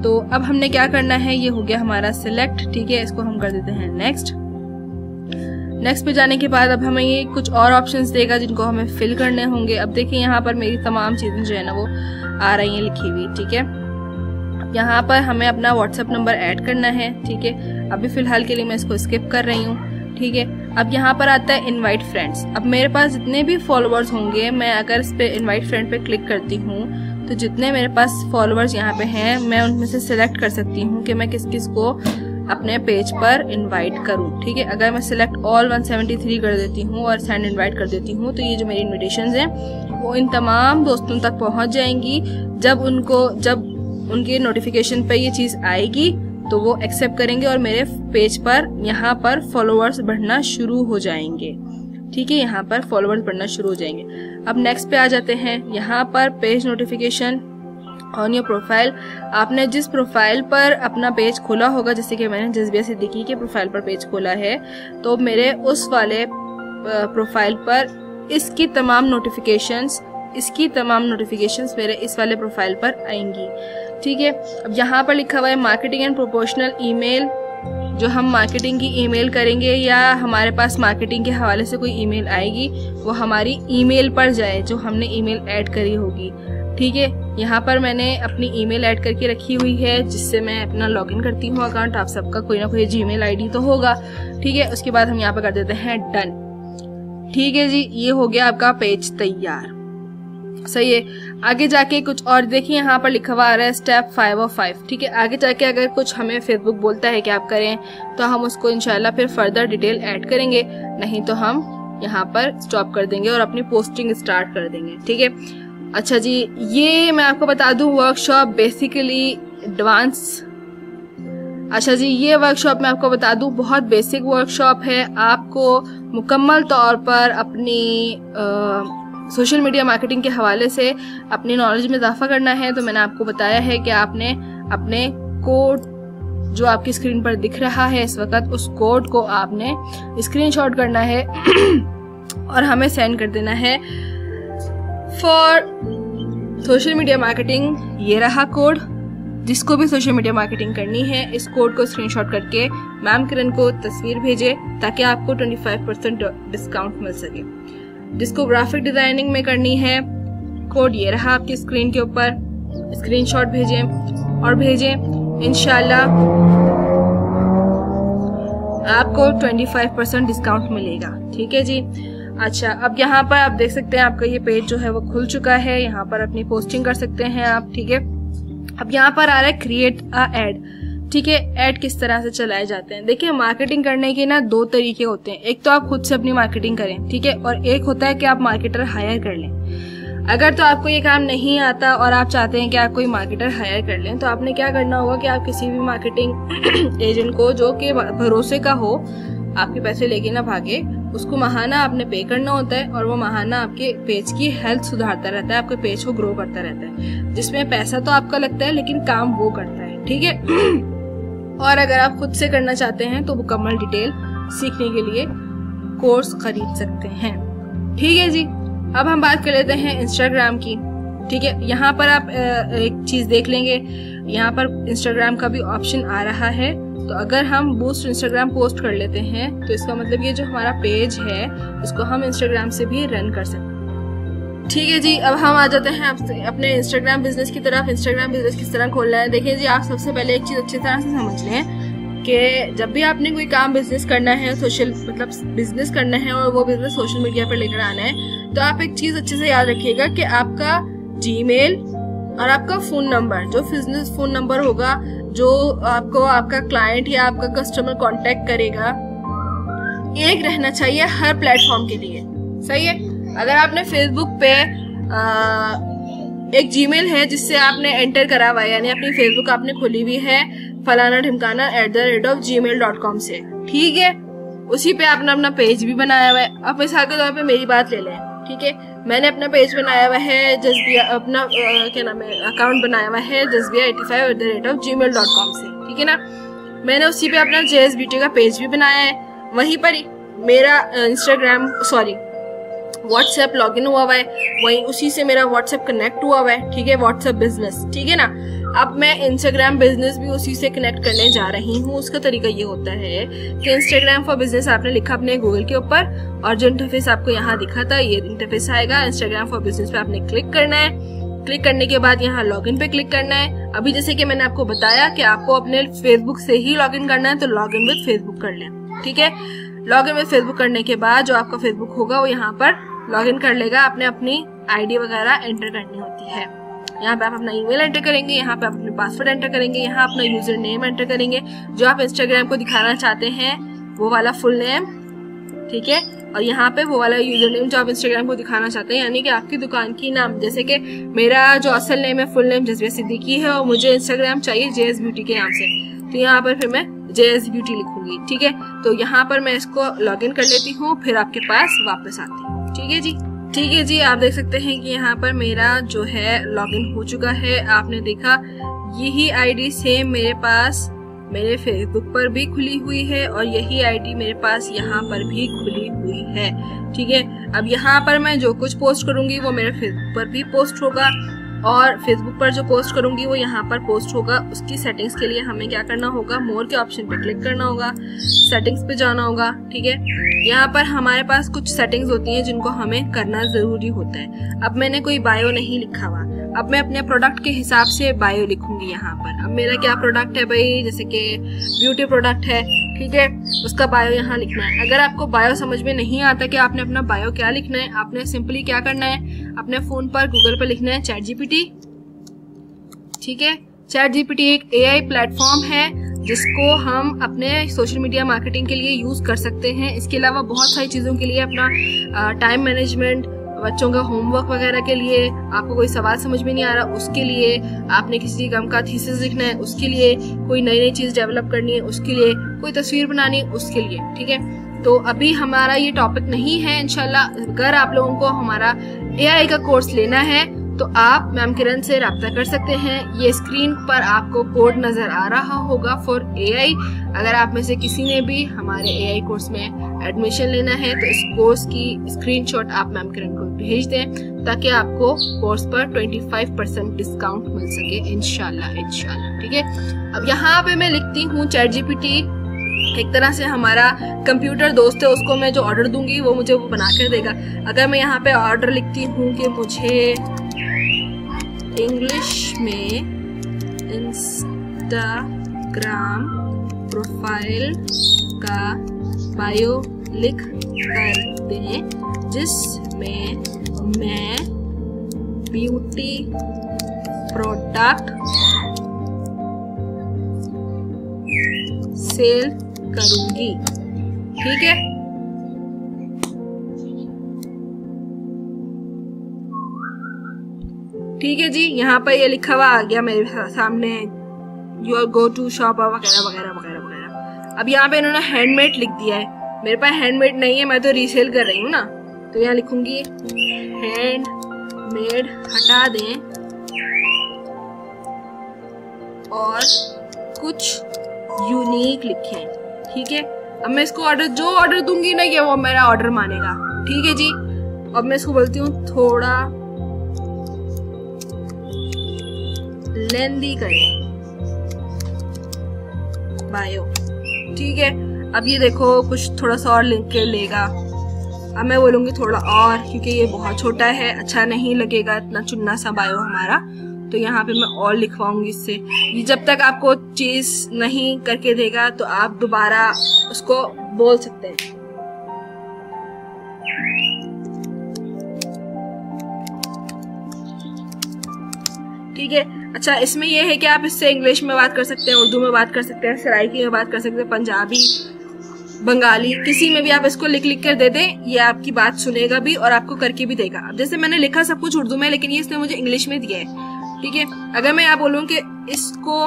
तो अब हमने क्या करना है, ये हो गया हमारा सिलेक्ट। ठीक है, इसको हम कर देते हैं नेक्स्ट। नेक्स्ट पे जाने के बाद अब हमें ये कुछ और ऑप्शंस देगा जिनको हमें फिल करने होंगे। अब देखिए यहाँ पर मेरी तमाम चीज़ें जो है ना वो आ रही हैं लिखी हुई। ठीक है, यहाँ पर हमें अपना व्हाट्सएप नंबर ऐड करना है। ठीक है, अभी फिलहाल के लिए मैं इसको स्किप कर रही हूँ। ठीक है, अब यहाँ पर आता है इनवाइट फ्रेंड्स। अब मेरे पास जितने भी फॉलोअर्स होंगे, मैं अगर इस पे इनवाइट फ्रेंड पे क्लिक करती हूँ तो जितने मेरे पास फॉलोअर्स यहाँ पे हैं, मैं उनमें से सिलेक्ट कर सकती हूँ कि मैं किस किस को अपने पेज पर इनवाइट करूँ। ठीक है, अगर मैं सिलेक्ट ऑल 173 कर देती हूँ और सेंड इनवाइट कर देती हूँ, तो ये जो मेरी इन्विटेशंस हैं वो इन तमाम दोस्तों तक पहुँच जाएंगी। जब उनके नोटिफिकेशन पे ये चीज़ आएगी तो वो एक्सेप्ट करेंगे और मेरे पेज पर यहाँ पर फॉलोअर्स बढ़ना शुरू हो जाएंगे। ठीक है, यहाँ पर फॉलोअर्स बढ़ना शुरू हो जाएंगे। अब नेक्स्ट पे आ जाते हैं। यहाँ पर page notification on your profile. आपने जिस प्रोफाइल पर अपना पेज खोला होगा, जैसे कि मैंने जज़्बिया सिद्दीकी के प्रोफाइल पर पेज खोला है, तो मेरे उस वाले प्रोफाइल पर इसकी तमाम नोटिफिकेशंस मेरे इस वाले प्रोफाइल पर आएंगी। ठीक है, अब यहाँ पर लिखा हुआ है मार्केटिंग एंड प्रोपोर्शनल ईमेल। जो हम मार्केटिंग की ईमेल करेंगे या हमारे पास मार्केटिंग के हवाले से कोई ईमेल आएगी, वो हमारी ईमेल पर जाए जो हमने ईमेल ऐड करी होगी। ठीक है, यहाँ पर मैंने अपनी ईमेल ऐड करके रखी हुई है, जिससे मैं अपना लॉगिन करती हूँ अकाउंट। आप सबका कोई ना कोई जीमेल आईडी तो होगा। ठीक है, उसके बाद हम यहाँ पर कर देते हैं डन। ठीक है जी, ये हो गया आपका पेज तैयार। सही है, आगे जाके कुछ और देखिए, यहाँ पर लिखा हुआ आ रहा है स्टेप 5 और 5। ठीक है, आगे जाके अगर कुछ हमें फेसबुक बोलता है कि आप करें, तो हम उसको इंशाल्लाह फिर फर्दर डिटेल ऐड करेंगे, नहीं तो हम यहाँ पर स्टॉप कर देंगे और अपनी पोस्टिंग स्टार्ट कर देंगे। ठीक है, अच्छा जी, ये मैं आपको बता दूं वर्कशॉप बेसिकली एडवांस। अच्छा जी, ये वर्कशॉप मैं आपको बता दूं बहुत बेसिक वर्कशॉप है। आपको मुकम्मल तौर पर अपनी सोशल मीडिया मार्केटिंग के हवाले से अपनी नॉलेज में इजाफा करना है। तो मैंने आपको बताया है कि आपने अपने कोड जो आपकी स्क्रीन पर दिख रहा है इस वक्त, उस कोड को आपने स्क्रीनशॉट करना है और हमें सेंड कर देना है फॉर सोशल मीडिया मार्केटिंग। ये रहा कोड। जिसको भी सोशल मीडिया मार्केटिंग करनी है, इस कोड को स्क्रीनशॉट करके मैम किरण को तस्वीर भेजे ताकि आपको 25% डिस्काउंट मिल सके। जिसको ग्राफिक डिजाइनिंग में करनी है, कोड ये रहा आपकी स्क्रीन के ऊपर, स्क्रीनशॉट भेजें और भेजें, इंशाल्लाह आपको 25% डिस्काउंट मिलेगा। ठीक है जी। अच्छा, अब यहाँ पर आप देख सकते हैं आपका ये पेज जो है वो खुल चुका है। यहाँ पर अपनी पोस्टिंग कर सकते हैं आप। ठीक है, अब यहाँ पर आ रहा है क्रिएट अ एड। ठीक है, ऐड किस तरह से चलाए जाते हैं। देखिए, मार्केटिंग करने के ना 2 तरीके होते हैं। एक तो आप खुद से अपनी मार्केटिंग करें, ठीक है, और एक होता है कि आप मार्केटर हायर कर लें। अगर तो आपको ये काम नहीं आता और आप चाहते हैं कि आप कोई मार्केटर हायर कर लें, तो आपने क्या करना होगा कि आप किसी भी मार्केटिंग एजेंट को जो कि भरोसे का हो, आपके पैसे लेके ना भागे, उसको माहाना आपने पे करना होता है और वो माहाना आपके पेज की हेल्थ सुधारता रहता है, आपके पेज को ग्रो करता रहता है, जिसमें पैसा तो आपका लगता है लेकिन काम वो करता है। ठीक है, और अगर आप खुद से करना चाहते हैं तो मुकम्मल डिटेल सीखने के लिए कोर्स खरीद सकते हैं। ठीक है जी, अब हम बात कर लेते हैं इंस्टाग्राम की। ठीक है, यहाँ पर आप एक चीज देख लेंगे, यहाँ पर इंस्टाग्राम का भी ऑप्शन आ रहा है। तो अगर हम बूस्ट इंस्टाग्राम पोस्ट कर लेते हैं तो इसका मतलब ये जो हमारा पेज है उसको हम इंस्टाग्राम से भी रन कर सकते हैं। ठीक है जी, अब हम आ जाते हैं अपने इंस्टाग्राम बिजनेस की तरफ। इंस्टाग्राम बिजनेस किस तरह खोलना है, देखिए जी, आप सबसे पहले एक चीज अच्छी तरह से समझ लें कि जब भी आपने कोई काम बिजनेस करना है, सोशल मतलब बिजनेस करना है और वो बिजनेस सोशल मीडिया पर लेकर आना है, तो आप एक चीज अच्छे से याद रखिएगा कि आपका जीमेल और आपका फोन नंबर, जो बिजनेस फोन नंबर होगा, जो आपको आपका क्लाइंट या आपका कस्टमर कांटेक्ट करेगा, एक रहना चाहिए हर प्लेटफॉर्म के लिए। सही है, अगर आपने फेसबुक पे एक जीमेल है जिससे आपने एंटर करा हुआ है, यानी अपनी फेसबुक आपने खोली हुई है फलाना ढिमकाना @gmail.com से, ठीक है, उसी पे आपने अपना पेज भी बनाया हुआ है। अब मिसाल के तौर पे मेरी बात ले लें, ठीक है, मैंने अपना पेज बनाया हुआ है जज़्बिया, अपना क्या नाम है, अकाउंट बनाया हुआ है jazbia85@gmail.com से, ठीक है ना। मैंने उसी पे अपना JS Beauty का पेज भी बनाया है, वहीं पर मेरा व्हाट्सएप लॉगिन हुआ है, वहीं उसी से मेरा व्हाट्सएप कनेक्ट हुआ है, ठीक है, व्हाट्सएप बिजनेस, ठीक है ना। अब मैं इंस्टाग्राम बिजनेस भी उसी से कनेक्ट करने जा रही हूँ। उसका तरीका ये होता है कि इंस्टाग्राम फॉर बिजनेस आपने लिखा अपने गूगल के ऊपर और जो इंटरफेस आपको यहाँ दिखा था ये इंटरफेस आएगा। इंस्टाग्राम फॉर बिजनेस पे आपने क्लिक करना है। क्लिक करने के बाद यहाँ लॉगिन पे क्लिक करना है। अभी जैसे कि मैंने आपको बताया कि आपको अपने फेसबुक से ही लॉगिन करना है, तो लॉगिन विद फेसबुक कर लें, ठीक है। लॉगिन विद फेसबुक करने के बाद जो आपका फेसबुक होगा वो यहाँ पर लॉगिन कर लेगा। आपने अपनी आईडी वगैरह एंटर करनी होती है। यहाँ पे आप अपना ईमेल एंटर करेंगे, यहाँ पे आप अपने पासवर्ड एंटर करेंगे, यहाँ अपना यूजर नेम एंटर करेंगे जो आप इंस्टाग्राम को दिखाना चाहते हैं वो वाला फुल नेम, ठीक है, और यहाँ पे वो वाला यूजर नेम जो आप इंस्टाग्राम को दिखाना चाहते हैं, यानी कि आपकी दुकान की नाम। जैसे कि मेरा जो असल नेम है, फुल नेम जज़्बिया सिद्दीकी है और मुझे इंस्टाग्राम चाहिए JS Beauty के नाम से, तो यहाँ पर फिर मैं JS Beauty लिखूंगी, ठीक है। तो यहाँ पर मैं इसको लॉगिन कर लेती हूँ, फिर आपके पास वापस आती हूँ, ठीक है जी। ठीक है जी, आप देख सकते हैं कि यहाँ पर मेरा जो है लॉगिन हो चुका है। आपने देखा यही आईडी सेम मेरे पास मेरे फेसबुक पर भी खुली हुई है और यही आईडी मेरे पास यहाँ पर भी खुली हुई है। ठीक है, अब यहाँ पर मैं जो कुछ पोस्ट करूंगी वो मेरे फेसबुक पर भी पोस्ट होगा और फेसबुक पर जो पोस्ट करूंगी वो यहाँ पर पोस्ट होगा। उसकी सेटिंग्स के लिए हमें क्या करना होगा, मोर के ऑप्शन पे क्लिक करना होगा, सेटिंग्स पे जाना होगा। ठीक है, यहाँ पर हमारे पास कुछ सेटिंग्स होती हैं जिनको हमें करना जरूरी होता है। अब मैंने कोई बायो नहीं लिखा हुआ, अब मैं अपने प्रोडक्ट के हिसाब से बायो लिखूंगी यहाँ पर। अब मेरा क्या प्रोडक्ट है भाई, जैसे कि ब्यूटी प्रोडक्ट है, ठीक है, उसका बायो यहाँ लिखना है। अगर आपको बायो समझ में नहीं आता कि आपने अपना बायो क्या लिखना है, आपने सिंपली क्या करना है, अपने फोन पर गूगल पर लिखना है ChatGPT। ठीक है, ChatGPT एक AI प्लेटफॉर्म है जिसको हम अपने सोशल मीडिया मार्केटिंग के लिए यूज कर सकते हैं। इसके अलावा बहुत सारी चीजों के लिए, अपना टाइम मैनेजमेंट, बच्चों का होमवर्क वगैरह के लिए, आपको कोई सवाल समझ में नहीं आ रहा उसके लिए, आपने किसी काम का थीसिस लिखना है उसके लिए, कोई नई नई चीज डेवलप करनी है उसके लिए, कोई तस्वीर बनानी है उसके लिए। ठीक है, तो अभी हमारा ये टॉपिक नहीं है। इंशाल्लाह अगर आप लोगों को हमारा AI का कोर्स लेना है तो आप मैम किरण से रब्ता कर सकते हैं। ये स्क्रीन पर आपको कोड नजर आ रहा होगा फॉर AI। अगर आप में से किसी ने भी हमारे AI कोर्स में एडमिशन लेना है तो इस कोर्स की स्क्रीनशॉट आप मैम किरण को भेज दें ताकि आपको कोर्स पर 25% डिस्काउंट मिल सके इंशाल्लाह। ठीक है, अब यहाँ पे मैं लिखती हूँ ChatGPT एक तरह से हमारा कंप्यूटर दोस्त है, उसको मैं जो ऑर्डर दूंगी वो मुझे वो बना कर देगा। अगर मैं यहाँ पे ऑर्डर लिखती हूँ कि मुझे इंग्लिश में इंस्टाग्राम प्रोफाइल का बायो लिख कर दें जिसमें मैं ब्यूटी प्रोडक्ट सेल करूंगी। ठीक है, ठीक है जी, यहाँ पर ये लिखा हुआ आ गया मेरे सामने, योर गो टू शॉप वगैरह वगैरह वगैरह वगैरह। अब यहाँ पे इन्होंने हैंडमेड लिख दिया है, मेरे पास हैंडमेड नहीं है, मैं तो रीसेल कर रही हूँ ना, तो यहाँ लिखूंगी हैंडमेड हटा दें और कुछ यूनिक लिखें। ठीक है, अब मैं इसको जो ऑर्डर दूंगी ना ये वो मेरा ऑर्डर मानेगा। ठीक है जी, अब मैं इसको बोलती हूँ थोड़ा लेंदी करें बायो। ठीक है, अब ये देखो कुछ थोड़ा सा और लिख के लेगा। अब मैं बोलूंगी थोड़ा और, क्योंकि ये बहुत छोटा है, अच्छा नहीं लगेगा इतना चुन्ना सा बायो हमारा, तो यहाँ पे मैं और लिखवाऊंगी इससे। ये जब तक आपको चीज नहीं करके देगा तो आप दोबारा उसको बोल सकते हैं। ठीक है, अच्छा इसमें यह है कि आप इससे इंग्लिश में बात कर सकते हैं, उर्दू में बात कर सकते हैं, सराइकी में बात कर सकते हैं, पंजाबी, बंगाली, किसी में भी आप इसको लिख लिख कर दे दें, ये आपकी बात सुनेगा भी और आपको करके भी देगा। अब जैसे मैंने लिखा सब कुछ उर्दू में, लेकिन ये इसने मुझे इंग्लिश में दिया है। ठीक है, अगर मैं यहाँ बोलूँ कि इसको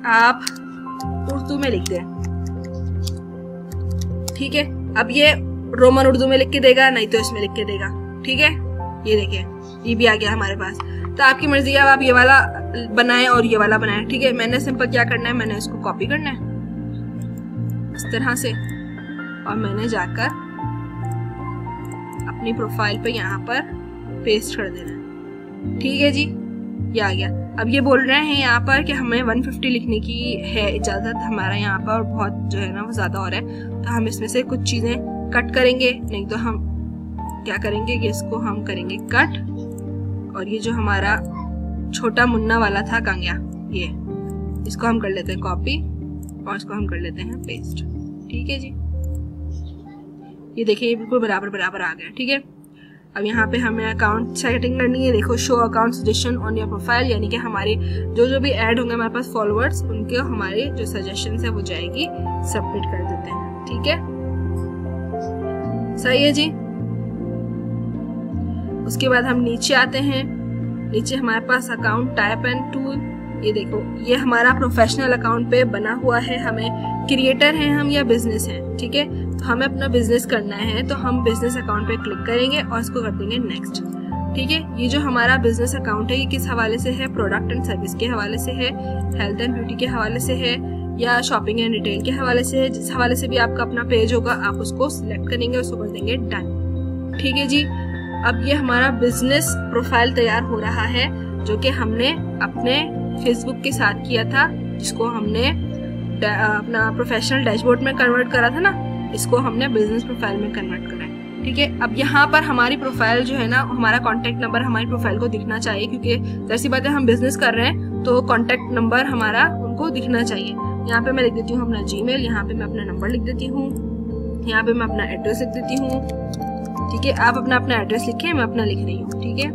आप उर्दू में लिख दें, ठीक है, अब ये रोमन उर्दू में लिख के देगा, नहीं तो इसमें लिख के देगा। ठीक है, ये देखिए ये भी आ गया हमारे पास। तो आपकी मर्जी है, आप ये वाला बनाएं और ये वाला बनाएं। ठीक है, मैंने सिंपल क्या करना है, मैंने इसको कॉपी करना है इस तरह से और मैंने जाकर अपनी प्रोफाइल पे यहाँ पर पेस्ट कर देना है। ठीक है जी, ये आ गया। अब ये बोल रहे हैं यहाँ पर कि हमें 150 लिखने की है इजाजत, हमारा यहाँ पर बहुत जो है ना वो ज्यादा हो रहा है, तो हम इसमें से कुछ चीजें कट करेंगे, नहीं तो हम क्या करेंगे कि इसको हम करेंगे कट, और ये जो हमारा छोटा मुन्ना वाला था कांग्या, ये इसको हम कर लेते हैं कॉपी और इसको हम कर लेते हैं पेस्ट। ठीक है जी, ये देखिए ये बिल्कुल बराबर बराबर आ गया। ठीक है, अब यहाँ पे हमें अकाउंट सेटिंग करनी है। देखो show account suggestion on your profile, यानी कि हमारे जो भी ऐड होंगे हमारे पास फॉलोअर्स, उनके हमारे जो सजेशन है वो जाएगी, सबमिट कर देते हैं। ठीक है, सही है जी। उसके बाद हम नीचे आते हैं, नीचे हमारे पास अकाउंट टाइप एंड टूल, ये देखो, ये हमारा प्रोफेशनल अकाउंट पे बना हुआ है। हमें क्रिएटर हैं हम या बिजनेस है, ठीक है, तो हमें अपना बिजनेस करना है तो हम बिजनेस अकाउंट पे क्लिक करेंगे और इसको कर देंगे नेक्स्ट। ठीक है, ये जो हमारा बिजनेस अकाउंट है ये किस हवाले से है, प्रोडक्ट एंड सर्विस के हवाले से है, हेल्थ एंड ब्यूटी के हवाले से है, या शॉपिंग एंड रिटेल के हवाले से है। जिस हवाले से भी आपका अपना पेज होगा आप उसको सिलेक्ट करेंगे, उसको कर देंगे डन। ठीक है जी, अब ये हमारा बिजनेस प्रोफाइल तैयार हो रहा है जो कि हमने अपने फेसबुक के साथ किया था, जिसको हमने अपना प्रोफेशनल डैशबोर्ड में कन्वर्ट करा था ना, इसको हमने बिजनेस प्रोफाइल में कन्वर्ट करा है। ठीक है, अब यहाँ पर हमारी प्रोफाइल जो है ना, हमारा कॉन्टेक्ट नंबर हमारी प्रोफाइल को दिखना चाहिए, क्योंकि जैसी बात है हम बिजनेस कर रहे हैं तो कॉन्टेक्ट नंबर हमारा उनको दिखना चाहिए। यहाँ पे मैं लिख देती हूँ अपना जीमेल, यहाँ पे मैं अपना नंबर लिख देती हूँ, यहाँ पे मैं अपना एड्रेस लिख देती हूँ। ठीक है, आप अपना एड्रेस लिखें, मैं अपना लिख रही हूँ। ठीक है,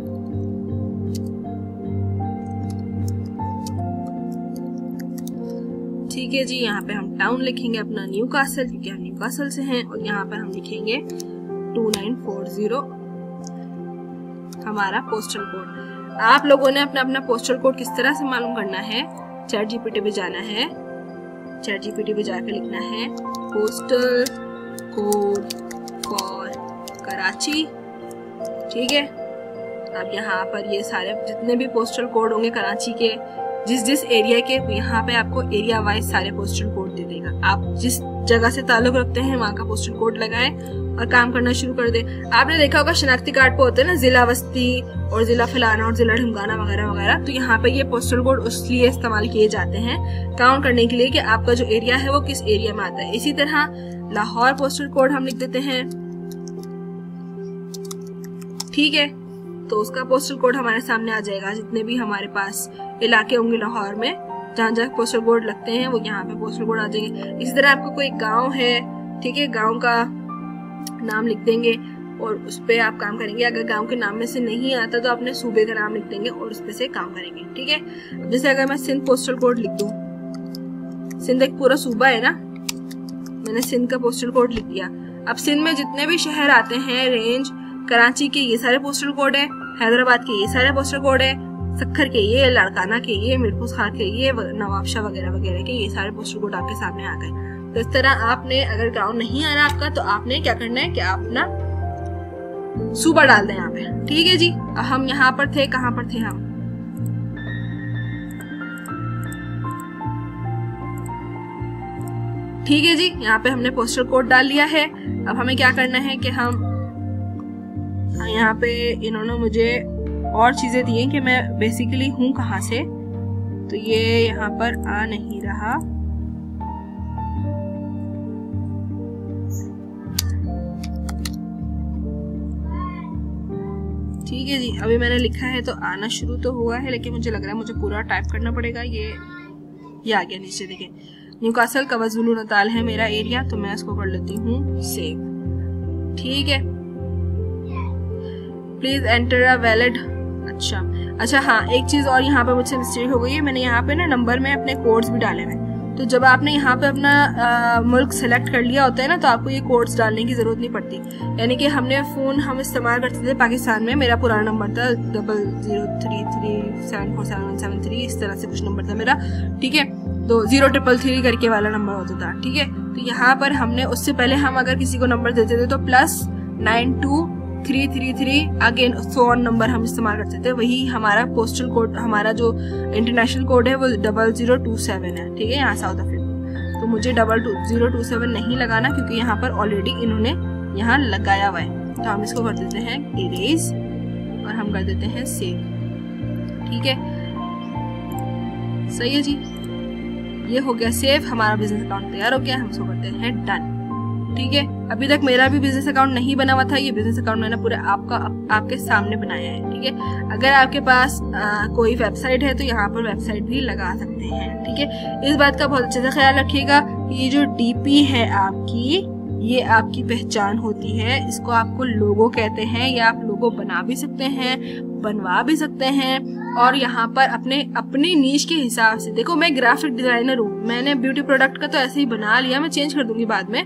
ठीक है जी, यहाँ पे हम टाउन लिखेंगे अपना न्यू कासल, क्योंकि हम न्यू कासल से हैं, और यहाँ पर हम लिखेंगे 2940 हमारा पोस्टल कोड। आप लोगों ने अपना अपना पोस्टल कोड किस तरह से मालूम करना है, चैट जीपीटी पे जाना है, चैट जीपीटी पे जाकर लिखना है पोस्टल कोड फॉर कराची। ठीक है, अब यहाँ पर ये सारे जितने भी पोस्टल कोड होंगे कराची के, जिस एरिया के, यहाँ पे आपको एरिया वाइज सारे पोस्टल कोड दे देगा। आप जिस जगह से ताल्लुक रखते हैं वहाँ का पोस्टल कोड लगाएं और काम करना शुरू कर दे। आपने देखा होगा शनाख्ती कार्ड पे होते हैं ना जिला वस्ती और जिला फलाना और जिला ढमकाना वगैरह वगैरह, तो यहाँ पे ये पोस्टल कोड इसलिए इस्तेमाल किए जाते हैं काउंट करने के लिए कि आपका जो एरिया है वो किस एरिया में आता है। इसी तरह लाहौर पोस्टल कोड हम लिख देते हैं। ठीक है, तो उसका पोस्टल कोड हमारे सामने आ जाएगा। जितने भी हमारे पास इलाके होंगे लाहौर में जहाँ जहाँ पोस्टल कोड लगते हैं वो यहाँ पे पोस्टल कोड आ जाएंगे। इसी तरह आपका कोई गांव है, ठीक है, गांव का नाम लिख देंगे और उस पे आप काम करेंगे। अगर गांव के नाम में से नहीं आता तो अपने सूबे का नाम लिख देंगे और उस पे से काम करेंगे। ठीक है, जैसे अगर मैं सिंध पोस्टल कोड लिख दूं, सिंध एक पूरा सूबा है ना, मैंने सिंध का पोस्टल कोड लिख दिया। अब सिंध में जितने भी शहर आते हैं, रेंज कराची के ये सारे पोस्टल कोड है, हैदराबाद के ये सारे पोस्टल कोड है, सक्खर के ये, लाड़काना के ये, मीरपुर खार के ये, नवाबशाह वगैरह वगैरह के ये सारे पोस्टल कोड आपके सामने आ गए। तो इस तरह आपने, अगर गांव नहीं आ रहा आपका, तो आपने क्या करना है कि आप अपना सूबा डाल दें यहाँ पे। ठीक है जी, हम यहाँ पर थे, कहाँ पर थे हम, ठीक है जी, यहाँ पे हमने पोस्टल कोड डाल लिया है। अब हमें क्या करना है कि हम यहाँ पे, इन्होंने मुझे और चीजें दी हैं कि मैं बेसिकली हूँ कहाँ से, तो ये यहाँ पर आ नहीं रहा। ठीक है जी, अभी मैंने लिखा है तो आना शुरू तो हुआ है, लेकिन मुझे लग रहा है मुझे पूरा टाइप करना पड़ेगा। ये आ गया नीचे, देखिए न्यूकासल KwaZulu Natal है मेरा एरिया, तो मैं इसको कर लेती हूँ सेव। ठीक है, प्लीज एंटर अ वैलिड। अच्छा हाँ, एक चीज और यहाँ पे मुझसे मिस्टेक हो गई है, मैंने यहाँ पे ना नंबर में अपने कोड्स भी डाले हुए। तो जब आपने यहाँ पे अपना मुल्क सेलेक्ट कर लिया होता है ना, तो आपको ये कोड्स डालने की जरूरत नहीं पड़ती। यानी कि हम इस्तेमाल करते थे पाकिस्तान में, मेरा पुराना नंबर था 0033747173, इस तरह से कुछ नंबर था मेरा। ठीक है, तो 0333 करके वाला नंबर होता था। ठीक है, तो यहाँ पर हमने उससे पहले हम अगर किसी को नंबर देते थे तो +92333 अगेन फोन नंबर हम इस्तेमाल करते थे। वही हमारा पोस्टल कोड, हमारा जो इंटरनेशनल कोड है वो 0027 है। ठीक है, यहाँ साउथ अफ्रीका, तो मुझे 0027 नहीं लगाना, क्योंकि यहाँ पर ऑलरेडी इन्होंने यहाँ लगाया हुआ है। तो हम इसको कर देते हैं इरेज और हम कर देते हैं सेव। ठीक है, सही है जी, ये हो गया सेव, हमारा बिजनेस अकाउंट तैयार हो गया। हम इसको करते हैं डन। ठीक है, अभी तक मेरा भी बिजनेस अकाउंट नहीं बना हुआ था, ये बिजनेस अकाउंट मैंने पूरा आपके सामने बनाया है। ठीक है, अगर आपके पास कोई वेबसाइट है तो यहाँ पर वेबसाइट भी लगा सकते हैं। ठीक है, इस बात का बहुत अच्छे से ख्याल रखिएगा कि ये जो डीपी है आपकी, ये आपकी पहचान होती है। इसको आपको लोगो कहते हैं, या आप लोगो बना भी सकते हैं, बनवा भी सकते हैं, और यहाँ पर अपने नीश के हिसाब से। देखो मैं ग्राफिक डिजाइनर हूँ, मैंने ब्यूटी प्रोडक्ट का तो ऐसे ही बना लिया, मैं चेंज कर दूंगी बाद में।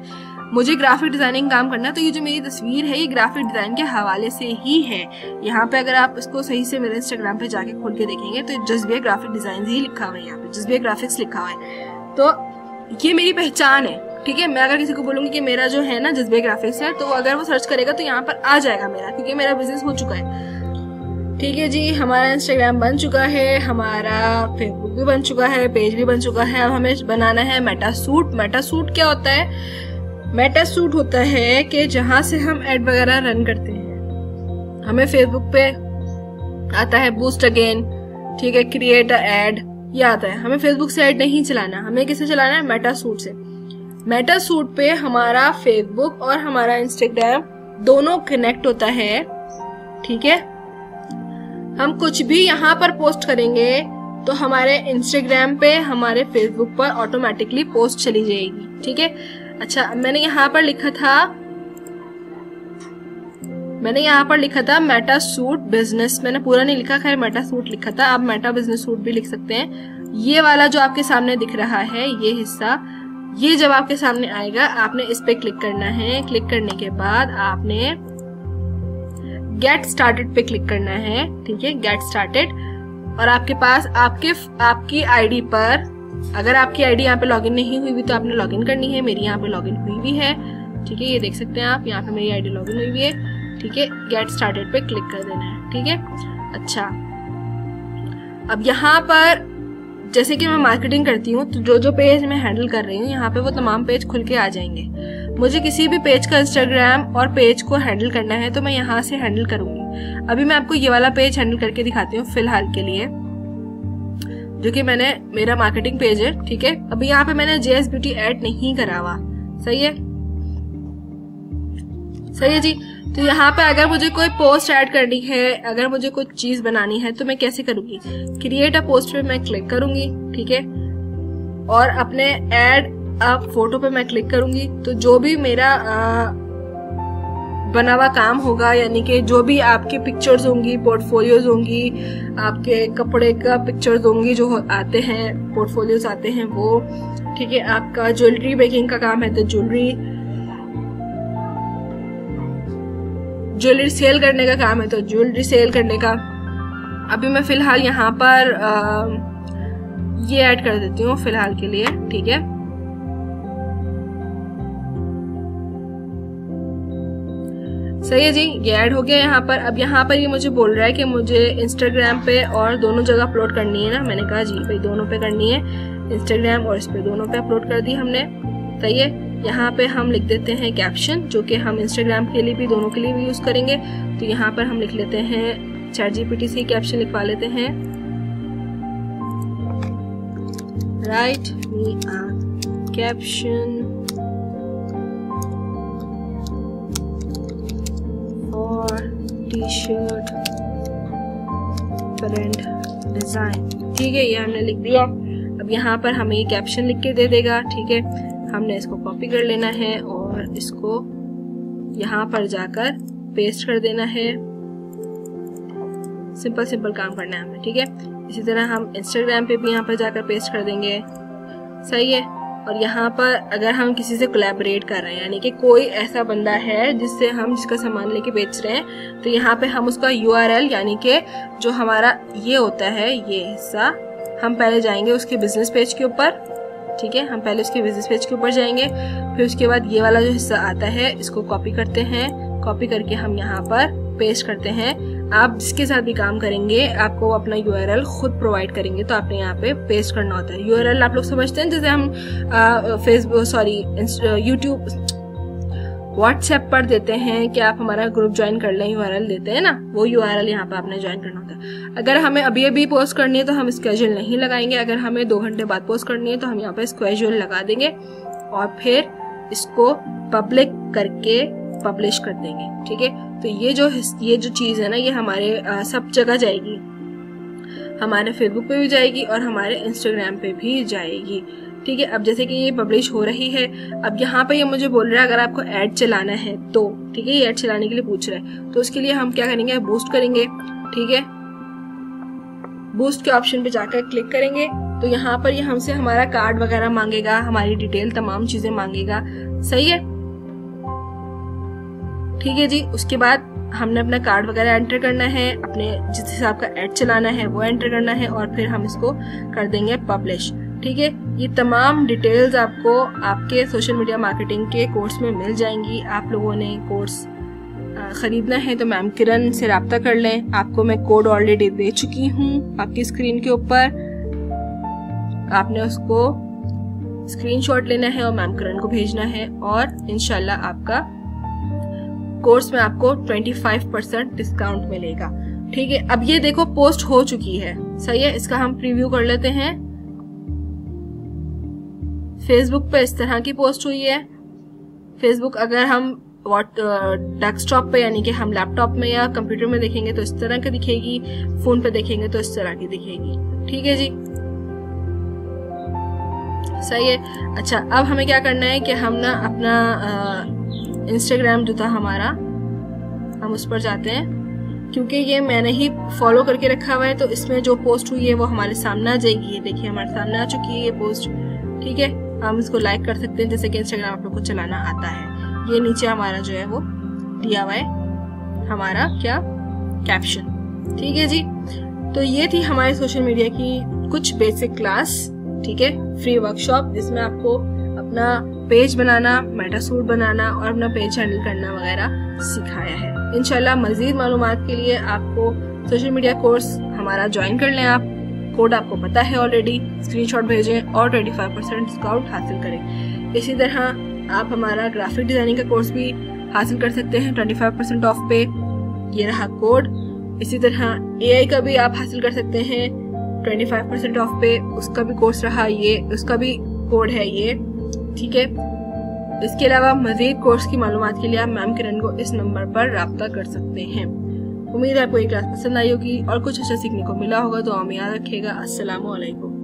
मुझे ग्राफिक डिजाइनिंग काम करना है, तो ये जो मेरी तस्वीर है ये ग्राफिक डिजाइन के हवाले से ही है। यहाँ पे अगर आप इसको सही से मेरे इंस्टाग्राम पे जाके खोल के देखेंगे तो जज्बे ग्राफिक डिजाइन ही लिखा हुआ है, यहाँ पे जज्बे ग्राफिक्स लिखा हुआ है। तो ये मेरी पहचान है, ठीक है। मैं अगर किसी को बोलूंगी कि मेरा जो है ना जज्बे ग्राफिक्स है, तो अगर वो सर्च करेगा तो यहाँ पर आ जाएगा मेरा, क्योंकि मेरा बिजनेस हो चुका है। ठीक है जी, हमारा इंस्टाग्राम बन चुका है, हमारा फेसबुक भी बन चुका है, पेज भी बन चुका है। अब हमें बनाना है मेटा सूट। मेटा सूट क्या होता है? मेटा सूट होता है कि जहां से हम ऐड वगैरह रन करते हैं। हमें फेसबुक पे आता है बूस्ट अगेन, ठीक है, क्रिएट अ ऐड, ये आता है। हमें फेसबुक से ऐड नहीं चलाना, हमें किससे चलाना है? मेटा सूट से। मेटा सूट पे हमारा फेसबुक और हमारा इंस्टाग्राम दोनों कनेक्ट होता है, ठीक है। हम कुछ भी यहाँ पर पोस्ट करेंगे तो हमारे इंस्टाग्राम पे, हमारे फेसबुक पर ऑटोमेटिकली पोस्ट चली जाएगी, ठीक है। अच्छा, मैंने यहाँ पर लिखा था मेटा सूट बिजनेस, मैंने पूरा नहीं लिखा, खैर मेटा सूट लिखा था। आप मेटा बिजनेस सूट भी लिख सकते हैं। ये वाला जो आपके सामने दिख रहा है, ये हिस्सा, ये जब आपके सामने आएगा आपने इस पे क्लिक करना है। क्लिक करने के बाद आपने गेट स्टार्टेड पे क्लिक करना है, ठीक है, गेट स्टार्टेड। और आपके पास आपकी आईडी पर, अगर आपकी आईडी यहाँ पे लॉगिन नहीं हुई भी तो आपने लॉगिन करनी है। मेरी यहाँ पे लॉगिन हुई भी है, ठीक है, ये देख सकते हैं आप, यहाँ पे मेरी आईडी लॉगिन हुई भी है, ठीक है। गेट स्टार्टेड पे क्लिक कर देना है, ठीक है। अच्छा, अब यहाँ पर जैसे कि मैं मार्केटिंग करती हूँ तो जो पेज मैं हैंडल कर रही हूँ, यहाँ पे वो तमाम पेज खुल के आ जाएंगे। मुझे किसी भी पेज का इंस्टाग्राम और पेज को हैंडल करना है तो मैं यहाँ से हैंडल करूंगी। अभी मैं आपको ये वाला पेज हैंडल करके दिखाती हूँ फिलहाल के लिए, जो कि मेरा मार्केटिंग पेज है, ठीक है। अभी यहाँ पे मैंने जेएस ब्यूटी ऐड नहीं करा हुआ, सही है, सही है जी। तो यहाँ पे अगर मुझे कोई पोस्ट ऐड करनी है, अगर मुझे कोई चीज बनानी है तो मैं कैसे करूंगी? क्रिएट अ पोस्ट पे मैं क्लिक करूंगी, ठीक है, और अपने ऐड अ फोटो पे मैं क्लिक करूंगी। तो जो भी मेरा बना हुआ काम होगा, यानी कि जो भी आपकी पिक्चर्स होंगी, पोर्टफोलियोज होंगी, आपके कपड़े का पिक्चर्स होंगी जो आते हैं, पोर्टफोलियोज आते हैं वो, ठीक है। आपका ज्वेलरी मेकिंग का काम है तो ज्वेलरी सेल करने का काम है तो ज्वेलरी सेल करने का। अभी मैं फिलहाल यहाँ पर ये ऐड कर देती हूँ फिलहाल के लिए, ठीक है। सही है जी, ये ऐड हो गया यहाँ पर। अब यहाँ पर ये मुझे बोल रहा है कि मुझे इंस्टाग्राम पे और दोनों जगह अपलोड करनी है ना। मैंने कहा जी भाई दोनों पे करनी है, इंस्टाग्राम और इस पे दोनों पे अपलोड कर दी हमने, सही है। यहाँ पे हम लिख देते हैं कैप्शन, जो कि हम इंस्टाग्राम के लिए भी, दोनों के लिए भी यूज करेंगे। तो यहाँ पर हम लिख लेते हैं, ChatGPT से कैप्शन लिखवा लेते हैं, write me a caption for t-shirt print design, ठीक है, ये हमने लिख दिया। अब यहाँ पर हमें ये कैप्शन लिख के दे देगा, ठीक है। हमने इसको कॉपी कर लेना है और इसको यहाँ पर जाकर पेस्ट कर देना है। सिंपल काम करना है हमें, ठीक है। इसी तरह हम इंस्टाग्राम पे भी यहाँ पर जाकर पेस्ट कर देंगे, सही है। और यहाँ पर अगर हम किसी से कोलैबोरेट कर रहे हैं, यानी कि कोई ऐसा बंदा है जिसका सामान लेके बेच रहे हैं, तो यहाँ पे हम उसका URL, यानी कि जो हमारा ये होता है ये हिस्सा, हम पहले जाएंगे उसके बिजनेस पेज के ऊपर, ठीक है। हम पहले उसके बिजनेस पेज के ऊपर जाएंगे, फिर उसके बाद ये वाला जो हिस्सा आता है इसको कॉपी करते हैं। कॉपी करके हम यहाँ पर पेस्ट करते हैं। आप जिसके साथ भी काम करेंगे आपको अपना URL खुद प्रोवाइड करेंगे, तो आपने यहाँ पे पेस्ट करना होता है। URL आप लोग समझते हैं, जैसे हम यूट्यूब, व्हाट्सएप पर देते हैं कि आप हमारा ग्रुप ज्वाइन कर लें, URL देते हैं ना, वो URL यहाँ पे आपने ज्वाइन करना होता है। अगर हमें अभी पोस्ट करनी है तो हम स्केड्यूल नहीं लगाएंगे, अगर हमें 2 घंटे बाद पोस्ट करनी है तो हम यहाँ पे स्केड्यूल लगा देंगे और फिर इसको पब्लिक करके पब्लिश कर देंगे, ठीक है। तो ये जो चीज है ना, ये हमारे सब जगह जाएगी, हमारे फेसबुक पे भी जाएगी और हमारे इंस्टाग्राम पे भी जाएगी, ठीक है। अब जैसे कि ये पब्लिश हो रही है, अब यहाँ पे ये मुझे बोल रहा है अगर आपको ऐड चलाना है तो, ठीक है, ये ऐड चलाने के लिए पूछ रहा है, तो उसके लिए हम क्या करेंगे, बूस्ट करेंगे, ठीक है। बूस्ट के ऑप्शन पे जाकर क्लिक करेंगे तो यहाँ पर ये हमसे हमारा कार्ड वगैरह मांगेगा, हमारी डिटेल तमाम चीजें मांगेगा। सही है, ठीक है जी। उसके बाद हमने अपना कार्ड वगैरह एंटर करना है, अपने जिस हिसाब का ऐड चलाना है वो एंटर करना है और फिर हम इसको कर देंगे पब्लिश। ठीक है, ये तमाम डिटेल्स आपको आपके सोशल मीडिया मार्केटिंग के कोर्स में मिल जाएंगी। आप लोगों ने कोर्स खरीदना है तो मैम किरण से रब्ता कर लें। आपको मैं कोड ऑलरेडी दे चुकी हूँ आपकी स्क्रीन के ऊपर, आपने उसको स्क्रीनशॉट लेना है और मैम किरण को भेजना है और इंशाल्लाह आपका कोर्स में आपको 25% डिस्काउंट मिलेगा। ठीक है, अब ये देखो पोस्ट हो चुकी है। सही है, इसका हम प्रीव्यू कर लेते हैं। फेसबुक पे इस तरह की पोस्ट हुई है। फेसबुक अगर हम डेस्कटॉप पे यानी कि हम लैपटॉप में या कंप्यूटर में देखेंगे तो इस तरह की दिखेगी, फोन पे देखेंगे तो इस तरह की दिखेगी। ठीक है जी, सही है। अच्छा, अब हमें क्या करना है कि हम ना अपना इंस्टाग्राम जो था हमारा, हम उस पर जाते हैं क्योंकि ये मैंने ही फॉलो करके रखा हुआ है तो इसमें जो पोस्ट हुई है वो हमारे सामने आ जाएगी। ये देखिए हमारे सामने आ चुकी है ये पोस्ट। ठीक है, हम इसको लाइक कर सकते हैं जैसे कि इंस्टाग्राम आप लोग को चलाना आता है। ये नीचे हमारा जो है वो दिया हुआ है हमारा क्या कैप्शन। ठीक है जी, तो ये थी हमारे सोशल मीडिया की कुछ बेसिक क्लास। ठीक है, फ्री वर्कशॉप जिसमें आपको अपना पेज बनाना, मेटासूट बनाना और अपना पेज हैंडल करना वगैरह सिखाया है। इंशाल्लाह मजीद मालूमात के लिए आपको सोशल मीडिया कोर्स हमारा ज्वाइन कर लें। आप कोड आपको पता है ऑलरेडी, स्क्रीनशॉट भेजें और 25% डिस्काउंट हासिल करें। इसी तरह आप हमारा ग्राफिक डिजाइनिंग का कोर्स भी हासिल कर सकते हैं 25% ऑफ पे। ये रहा कोड। इसी तरह AI का भी आप हासिल कर सकते हैं 25% ऑफ पे, उसका भी कोर्स रहा ये, उसका भी कोड है ये। ठीक है, इसके अलावा मजीद कोर्स की मालूमात के लिए आप मैम किरण को इस नंबर पर रब्ता कर सकते हैं। उम्मीद है आपको ये क्लास पसंद आई होगी और कुछ अच्छा सीखने को मिला होगा। तो हमें याद रखिएगा। अस्सलामु अलैकुम।